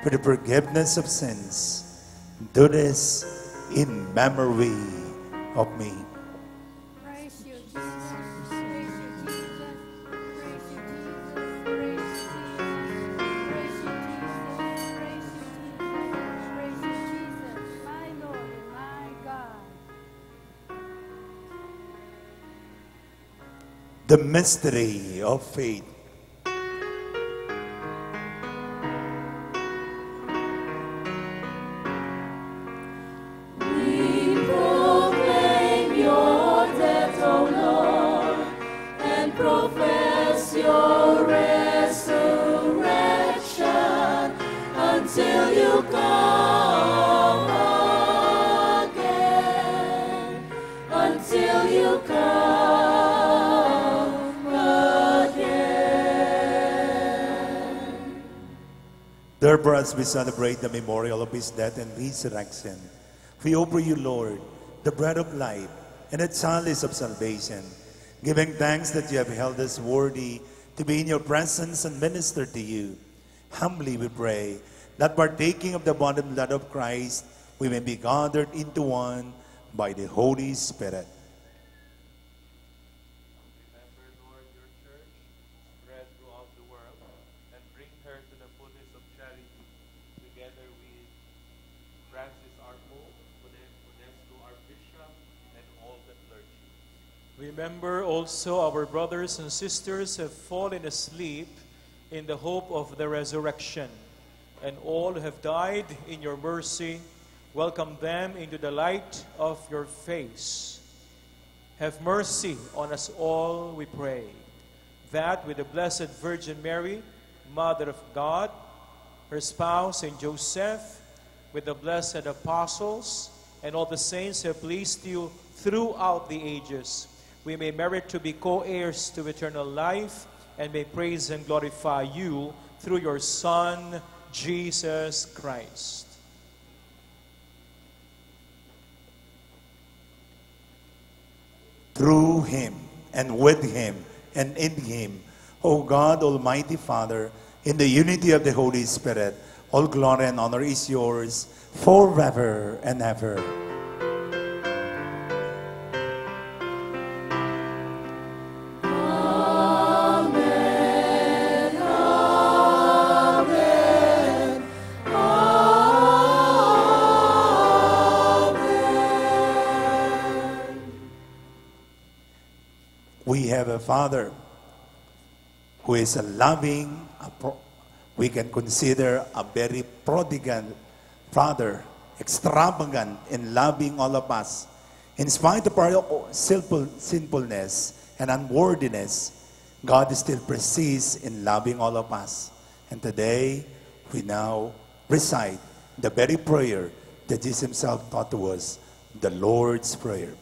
for the forgiveness of sins. Do this in memory of me." Praise you, Jesus. Praise you, Jesus. Praise you, Jesus. Praise you, Jesus. Praise you, Jesus. Praise you, Jesus. Praise you, Jesus. My Lord and my God. The mystery of faith. We proclaim your death, O Lord, and profess your resurrection until you come again. Until you come again. Therefore, as we celebrate the memorial of his death and resurrection, we offer you, Lord, the bread of life and the chalice of salvation, giving thanks that you have held us worthy to be in your presence and minister to you. Humbly we pray that partaking of the body and blood of Christ, we may be gathered into one by the Holy Spirit. Remember, Lord, your church spread throughout the world and bring her to the fullness of charity, together with Francis our Pope, Modesto our Bishop, and all the clergy. Remember also our brothers and sisters have fallen asleep in the hope of the resurrection, and all who have died in your mercy, welcome them into the light of your face. Have mercy on us all, we pray, that with the Blessed Virgin Mary, Mother of God, her spouse Saint Joseph, with the blessed apostles, and all the saints who have pleased you throughout the ages, we may merit to be co-heirs to eternal life, and may praise and glorify you through your Son, Jesus Christ. Through him, and with him, and in him, O God, Almighty Father, in the unity of the Holy Spirit, all glory and honor is yours forever and ever. We have a Father who is a loving, we can consider a very prodigal Father, extravagant in loving all of us. In spite of our sinfulness and unworthiness, God still persists in loving all of us. And today, we now recite the very prayer that Jesus himself taught to us, The Lord's Prayer.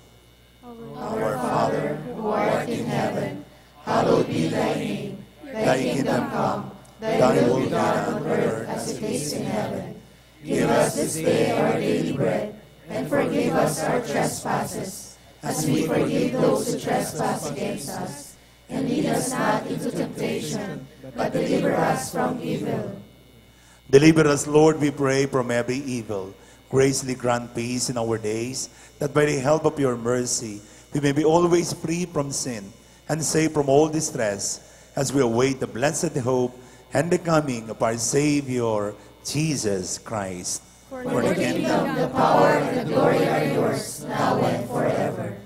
Our Father, who art in heaven, hallowed be thy name. Thy kingdom come, thy will be done on earth as it is in heaven. Give us this day our daily bread, and forgive us our trespasses, as we forgive those who trespass against us. And lead us not into temptation, but deliver us from evil. Deliver us, Lord, we pray, from every evil. Graciously grant peace in our days, that by the help of your mercy, we may be always free from sin and safe from all distress, as we await the blessed hope and the coming of our Savior, Jesus Christ. For the kingdom, the power, and the glory are yours, now and forever.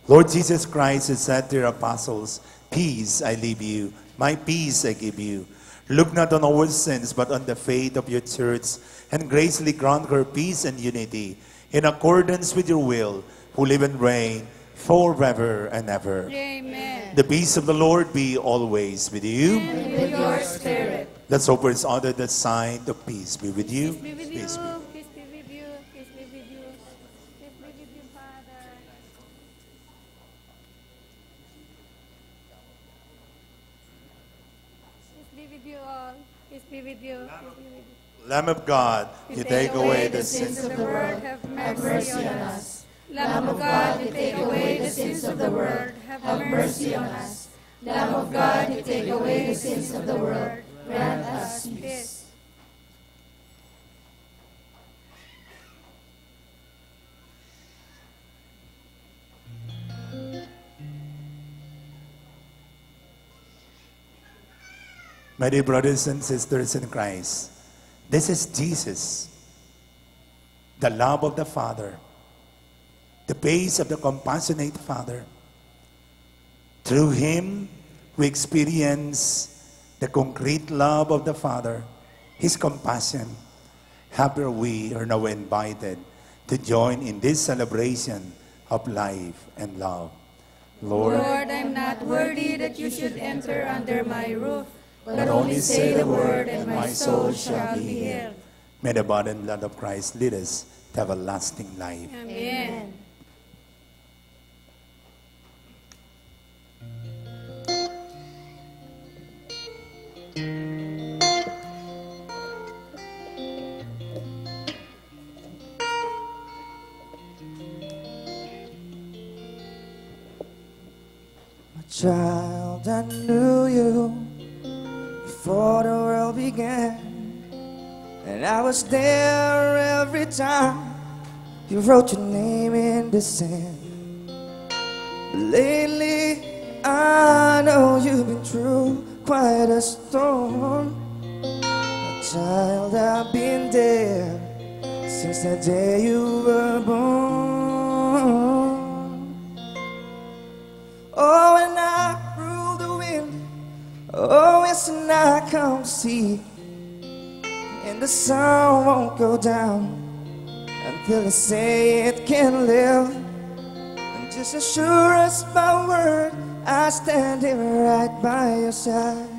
Lord Jesus Christ has said to your apostles, "Peace I leave you, my peace I give you. Look not on our sins, but on the faith of your church, and graciously grant her peace and unity, in accordance with your will, who live and reign forever and ever." Amen. The peace of the Lord be always with you. And with your spirit. Let's offer each other the sign of peace be with you. Peace be with you. Peace be. Peace be with you. Peace be with you. Peace be with you, Father. Peace be with you all. Peace be with you. Peace be with you. Lamb of God, you take away the sins of the world. Have mercy on us. Lamb of God, you take away the sins of the world. Have mercy on us. Lamb of God, you take away the sins of the world. Grant us peace. My dear brothers and sisters in Christ, this is Jesus, the love of the Father, the face of the compassionate Father. Through Him, we experience the concrete love of the Father, His compassion. Happy we are now invited to join in this celebration of life and love. Lord, I'm not worthy that you should enter under my roof, but only say the word, and my soul shall be healed. may the body and blood of Christ lead us to everlasting life. Amen. Child, I knew you before the world began, and I was there every time you wrote your name in the sand. But lately, I know you've been through quite a storm. Child, I've been there since the day you were born. Oh, and I rule the wind. Oh, yes, and I come see. And the sun won't go down until they say it can live. And just as sure as my word, I stand here right by your side.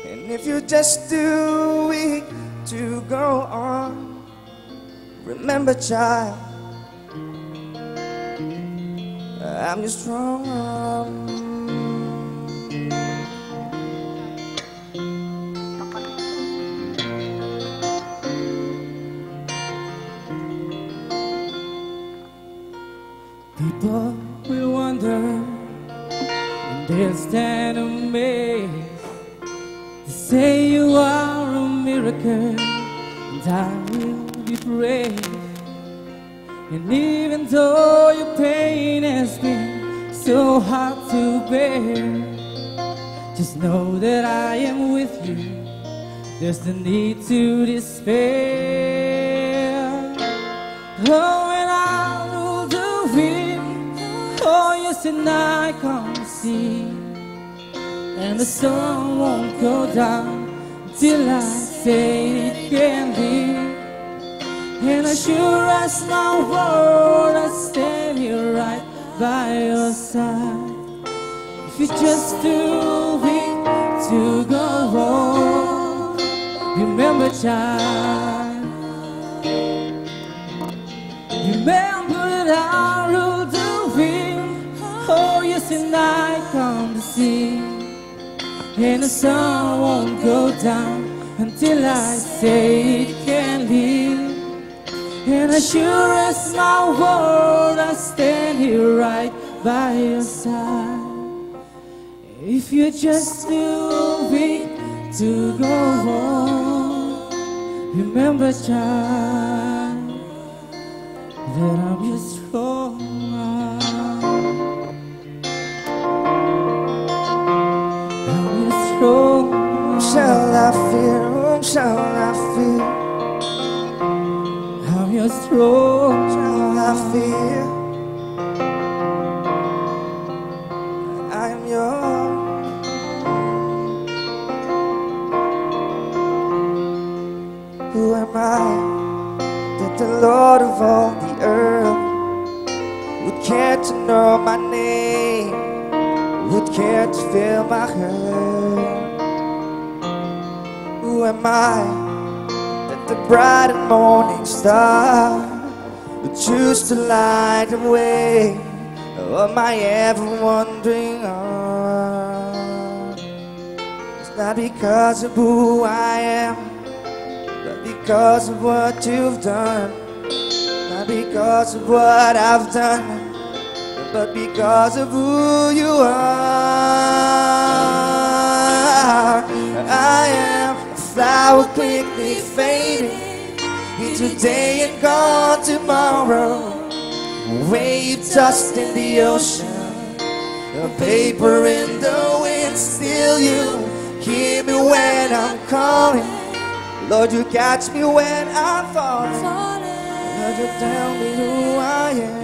And if you're just too weak to go on, remember, child, I'm just strong. People will wonder, and they'll stand amazed to say you are a miracle, and I will be praised. And even though your pain has been so hard to bear, just know that I am with you. There's no need to despair. Oh, and I rule the wind. Oh, yes, and I come see. And the sun won't go down till I say it can be. And as sure as my word, I stand here right by your side. If you're just too weak to go on, remember, child, remember that yes, and I come to see. And the sun won't go down until I say it can leave. And as sure as my word, I stand here right by your side. If you just too weak to go on, remember, child, that I'm your strong arm. I'm your strong arm. Shall I fear? Whom shall I fear? I'm your strong Shall I arm. fear? I am yours. Who am I that the Lord of all the earth would care to know my name, would care to feel my hurt? Who am I that the bright and morning star would choose to light the way of my ever-wandering heart? It's not because of who I am, but because of what you've done. Not because of what I've done, but because of who you are. I am a flower quickly fading into day and gone tomorrow. A wave tossed in the ocean, a paper in the wind. Still you hear me when I'm calling. Lord, you catch me when I'm falling. Lord, you tell me who I am.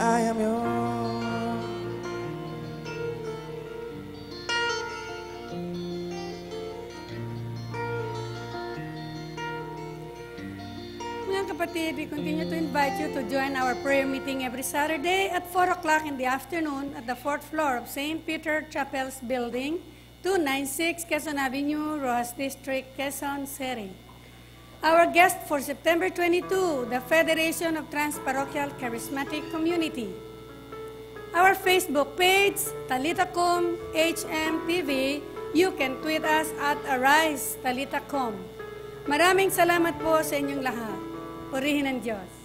I am yours. Mga kapatid, we continue to invite you to join our prayer meeting every Saturday at 4 o'clock in the afternoon at the 4th floor of St. Peter Chapel's building, 296 Quezon Avenue, Rojas District, Quezon City. Our guest for September 22, the Federation of Transparochial Charismatic Community. Our Facebook page, Talitacom HMTV. You can tweet us at Arise Talitacom. Maraming salamat po sa inyong lahat. Purihin ang Diyos.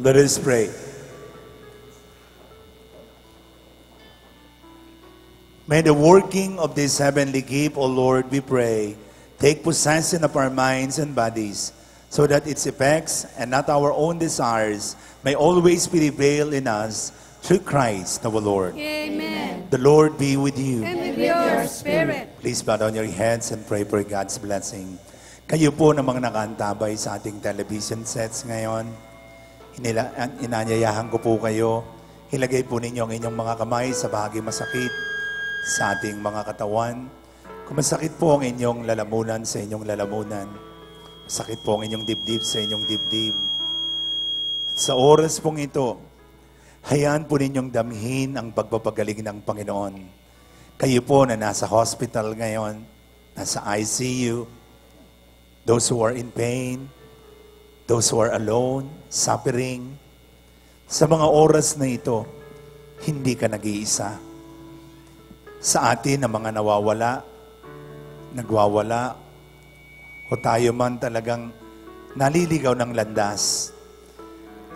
Let us pray. May the working of this heavenly gift, O Lord, we pray, take possession of our minds and bodies, so that its effects and not our own desires may always prevail in us through Christ our Lord. Amen. The Lord be with you. And with your spirit. Please bow down your heads and pray for God's blessing. Kayo po na mga nakaantabay sa ating television sets ngayon, inanyayahan ko po kayo, ilagay po ninyo ang inyong mga kamay sa bahagi masakit sa ating mga katawan. Kung masakit po ang inyong lalamunan sa inyong lalamunan, masakit po ang inyong dibdib sa inyong dibdib. At sa oras pong ito, hayaan po ninyong damhin ang pagpapagaling ng Panginoon. Kayo po na nasa hospital ngayon, nasa ICU, those who are in pain, those who are alone, suffering, sa mga oras na ito, hindi ka nag-iisa. Sa atin na mga nawawala, nagwawala, o tayo man talagang naliligaw ng landas,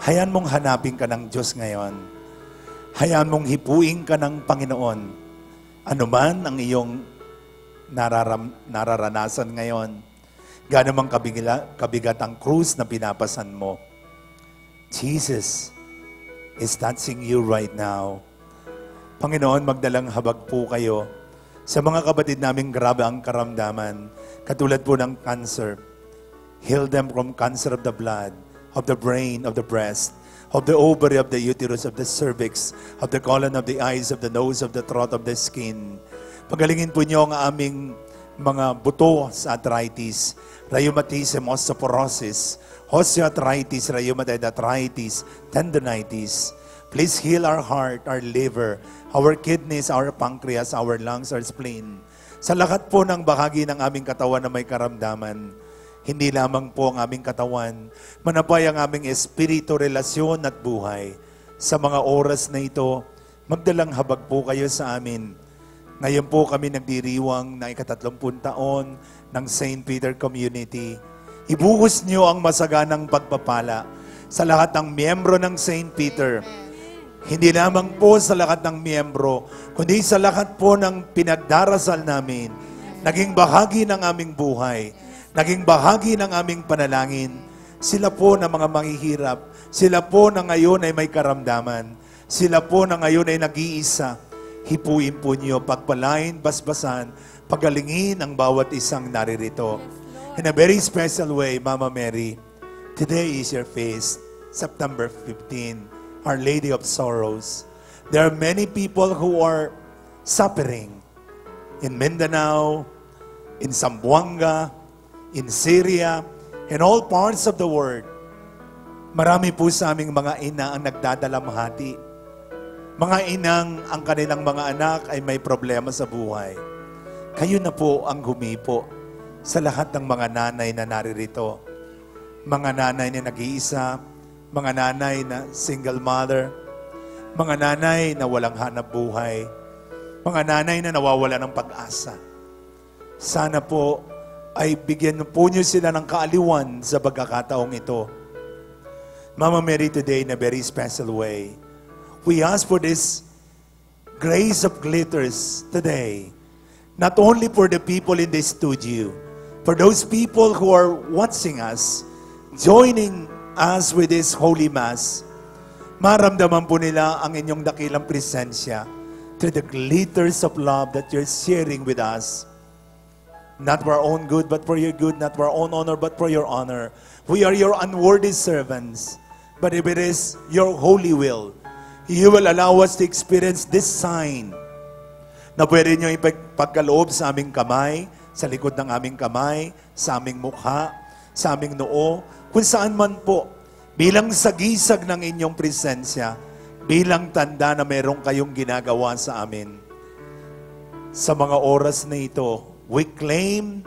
hayaan mong hanapin ka ng Diyos ngayon. Hayaan mong hipuin ka ng Panginoon. Ano man ang iyong nararanasan ngayon, gaano mang kabigat ang krus na pinapasan mo, Jesus is touching you right now. Panginoon, magdalang habag po kayo sa mga kapatid naming grabe ang karamdaman, katulad po ng cancer. Heal them from cancer of the blood, of the brain, of the breast, of the ovary, of the uterus, of the cervix, of the colon, of the eyes, of the nose, of the throat, of the skin. Pagalingin po niyo ang aming mga buto sa arthritis, rheumatism, osteoporosis, osteoarthritis, rheumatoid arthritis, tendonitis. Please heal our heart, our liver, our kidneys, our pancreas, our lungs, our spleen. Sa lahat po ng bahagi ng aming katawan na may karamdaman, hindi lamang po ang aming katawan, manapay ang aming espiritu, relasyon at buhay. Sa mga oras na ito, magdalang habag po kayo sa amin. Ngayon po kami nagdiriwang na ika-30 taon ng St. Peter Community. Ibuhos niyo ang masaganang pagpapala sa lahat ng miyembro ng St. Peter. Hindi lamang po sa lahat ng miyembro, kundi sa lahat po ng pinagdarasal namin. Naging bahagi ng aming buhay, naging bahagi ng aming panalangin. Sila po na mga manghihirap, sila po na ngayon ay may karamdaman, sila po na ngayon ay nag-iisa. Hipuin po niyo, pagpalain, basbasan, pagalingin ang bawat isang naririto. In a very special way, Mama Mary, today is your feast, September 15, Our Lady of Sorrows. There are many people who are suffering in Mindanao, in Zamboanga, in Syria, in all parts of the world. Marami po sa aming mga ina ang nagdadalamhati. Mga inang ang kanilang mga anak ay may problema sa buhay. Kayo na po ang humipo sa lahat ng mga nanay na naririto. Mga nanay na nag-iisa, mga nanay na single mother, mga nanay na walang hanap buhay, mga nanay na nawawala ng pag-asa. Sana po ay bigyan po niyo sila ng kaaliwan sa pagkakataong ito. Mama Mary, today in a very special way, we ask for this grace of glitters today, not only for the people in this studio, for those people who are watching us, joining us with this Holy Mass, maramdaman po nila ang inyong dakilang presensya through the glitters of love that you're sharing with us. Not for our own good, but for your good, not for our own honor, but for your honor. We are your unworthy servants, but if it is your holy will, you will allow us to experience this sign na pwede nyo ipagkaloob sa aming kamay, sa likod ng aming kamay, sa aming mukha, sa aming noo, kung saan man po, bilang sagisag ng inyong presensya, bilang tanda na meron kayong ginagawa sa amin. Sa mga oras na ito, we claim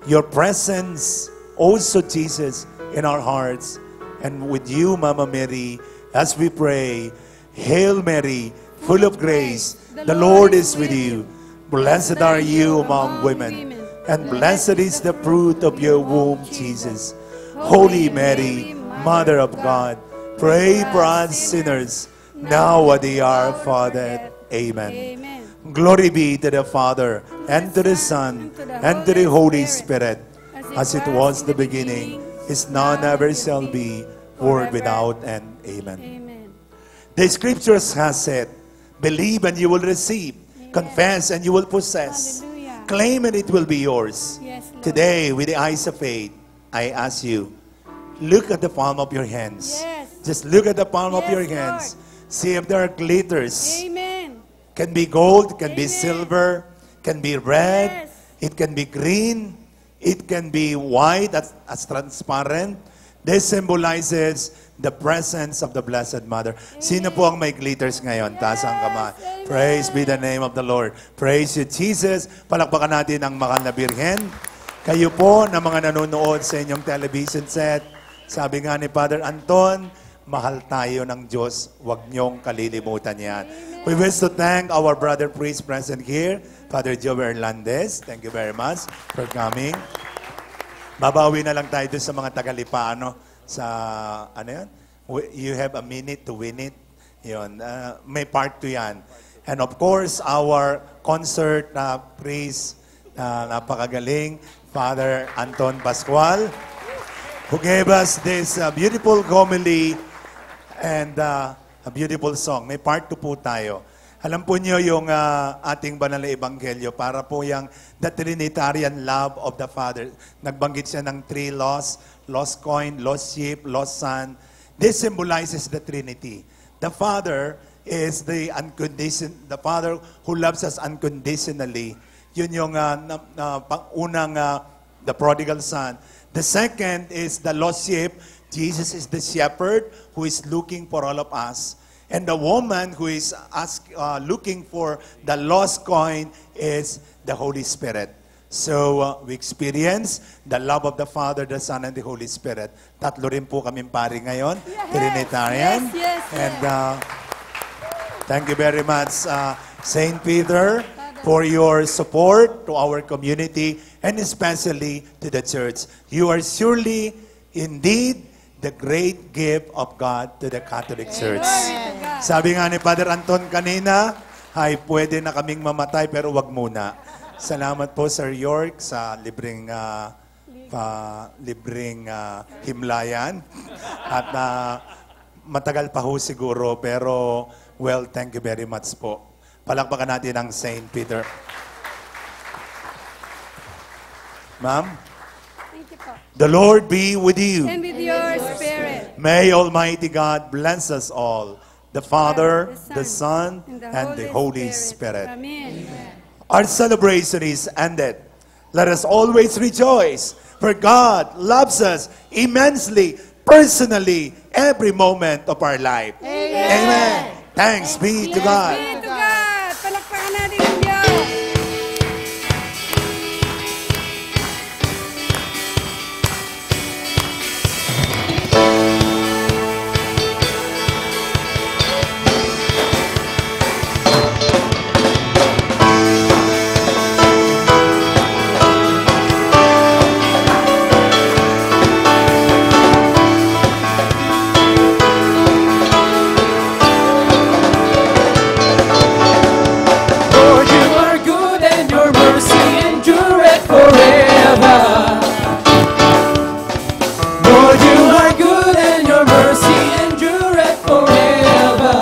your presence, also Jesus, in our hearts. And with you, Mama Mary, as we pray, Hail Mary, full of grace, the Lord is with you. Blessed are you among women, and blessed is the fruit of your womb, Jesus. Holy Mary, Mother of God, pray for us sinners, now at the hour of our death. Amen. Glory be to the Father, and to the Son, and to the Holy Spirit, as it was in the beginning, is now, and ever shall be, world without end. Amen. The scriptures has said, believe and you will receive, confess and you will possess, claim and it will be yours. Today, with the eyes of faith, I ask you, look at the palm of your hands. Just look at the palm of your hands. See if there are glitters. Can be gold, can be silver, can be red, it can be green, it can be white, as transparent. This symbolizes the presence of the Blessed Mother. Sino po ang may glitters ngayon? Taas ang kamay. Praise be the name of the Lord. Praise you, Jesus. Palakpakan natin ang mahal na Birhen. Kayo po na mga nanonood sa inyong television set, sabi nga ni Father Anton, mahal tayo ng Diyos. Huwag niyong kalilimutan yan. We wish to thank our brother priest present here, Father Joe Hernandez. Thank you very much for coming. Babawi na lang tayo sa mga Tagalipa, sa, yan? You have a minute to win it. Yun, may part 2 yan. And of course, our concert priest, napakagaling, Father Anton Pascual, who gave us this beautiful homily and a beautiful song. May part 2 po tayo. Alam po niyo yung ating banal na ebanghelyo, para po yung the Trinitarian love of the Father. Nagbanggit siya ng 3 laws, lost coin, lost sheep, lost son. This symbolizes the Trinity. The Father is the Father who loves us unconditionally. Yun yung unang the prodigal son. The second is the lost sheep. Jesus is the shepherd who is looking for all of us. And the woman who is looking for the lost coin is the Holy Spirit. So, we experience the love of the Father, the Son, and the Holy Spirit. Tatlo rin po kaming pari ngayon. Yes, Trinitarian. yes, yes, And thank you very much, Saint Peter, for your support to our community and especially to the church. You are surely, indeed, the great gift of God to the Catholic Church. Sabi nga ni Father Anton kanina, ay pwede na kaming mamatay pero wag muna. Salamat po, Sir York, sa libreng himlayan. At matagal pa ho siguro, pero well, thank you very much po. Palakpakan natin ang Saint Peter. Ma'am? Thank you po. The Lord be with you. And with your spirit. May Almighty God bless us all, the Father, the Son, and the Holy Spirit. Amen. Our celebration is ended. Let us always rejoice, for God loves us immensely, personally, every moment of our life. Amen. Thanks be to God. Be to God. Palakpakan natin ang Diyos. Lord, you are good and your mercy endureth forever. Lord, you are good and your mercy endureth forever.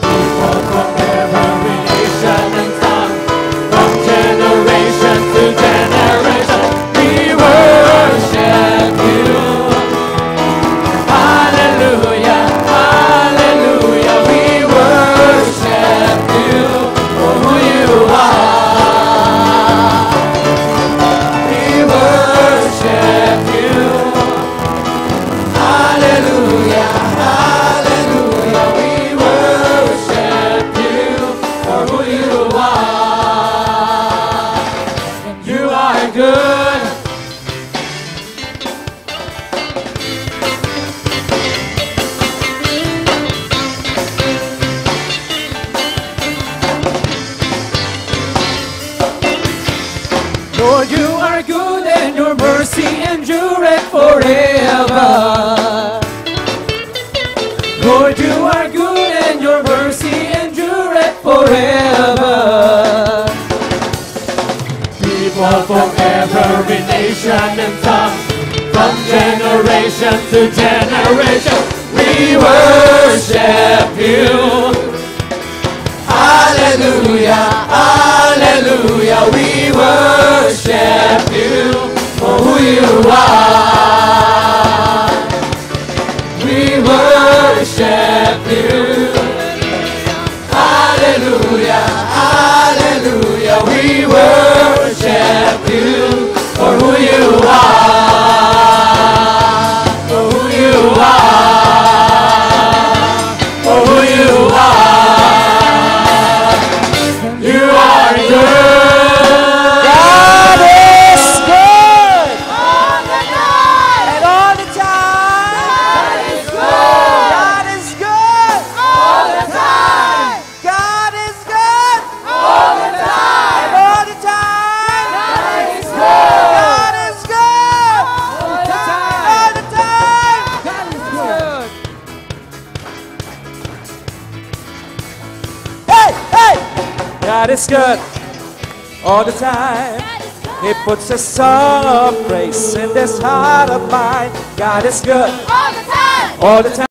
People from every nation and tongue, from generation to generation, we worship you. Hallelujah, hallelujah, we worship you for who you are. We worship you. Hallelujah, hallelujah, we worship you for who you are. You are good. Lord, you are good and your mercy endureth forever. Lord, you are good and your mercy endureth forever. People from every nation and tongue, from generation to generation, we worship you. Hallelujah, hallelujah, we worship you for who you are. We worship you. Hallelujah, hallelujah, we worship you for who you are. For who you are. For who you are. You are good. God is good. All the time. And all the time. God is good. God is good. All the time. God is good. All the time. And all the time. God is good. God is good. All the time. All the time. God is good. Hey, hey. God is good all the time. He puts a song of praise in this heart of mine. God is good All the time. all the time.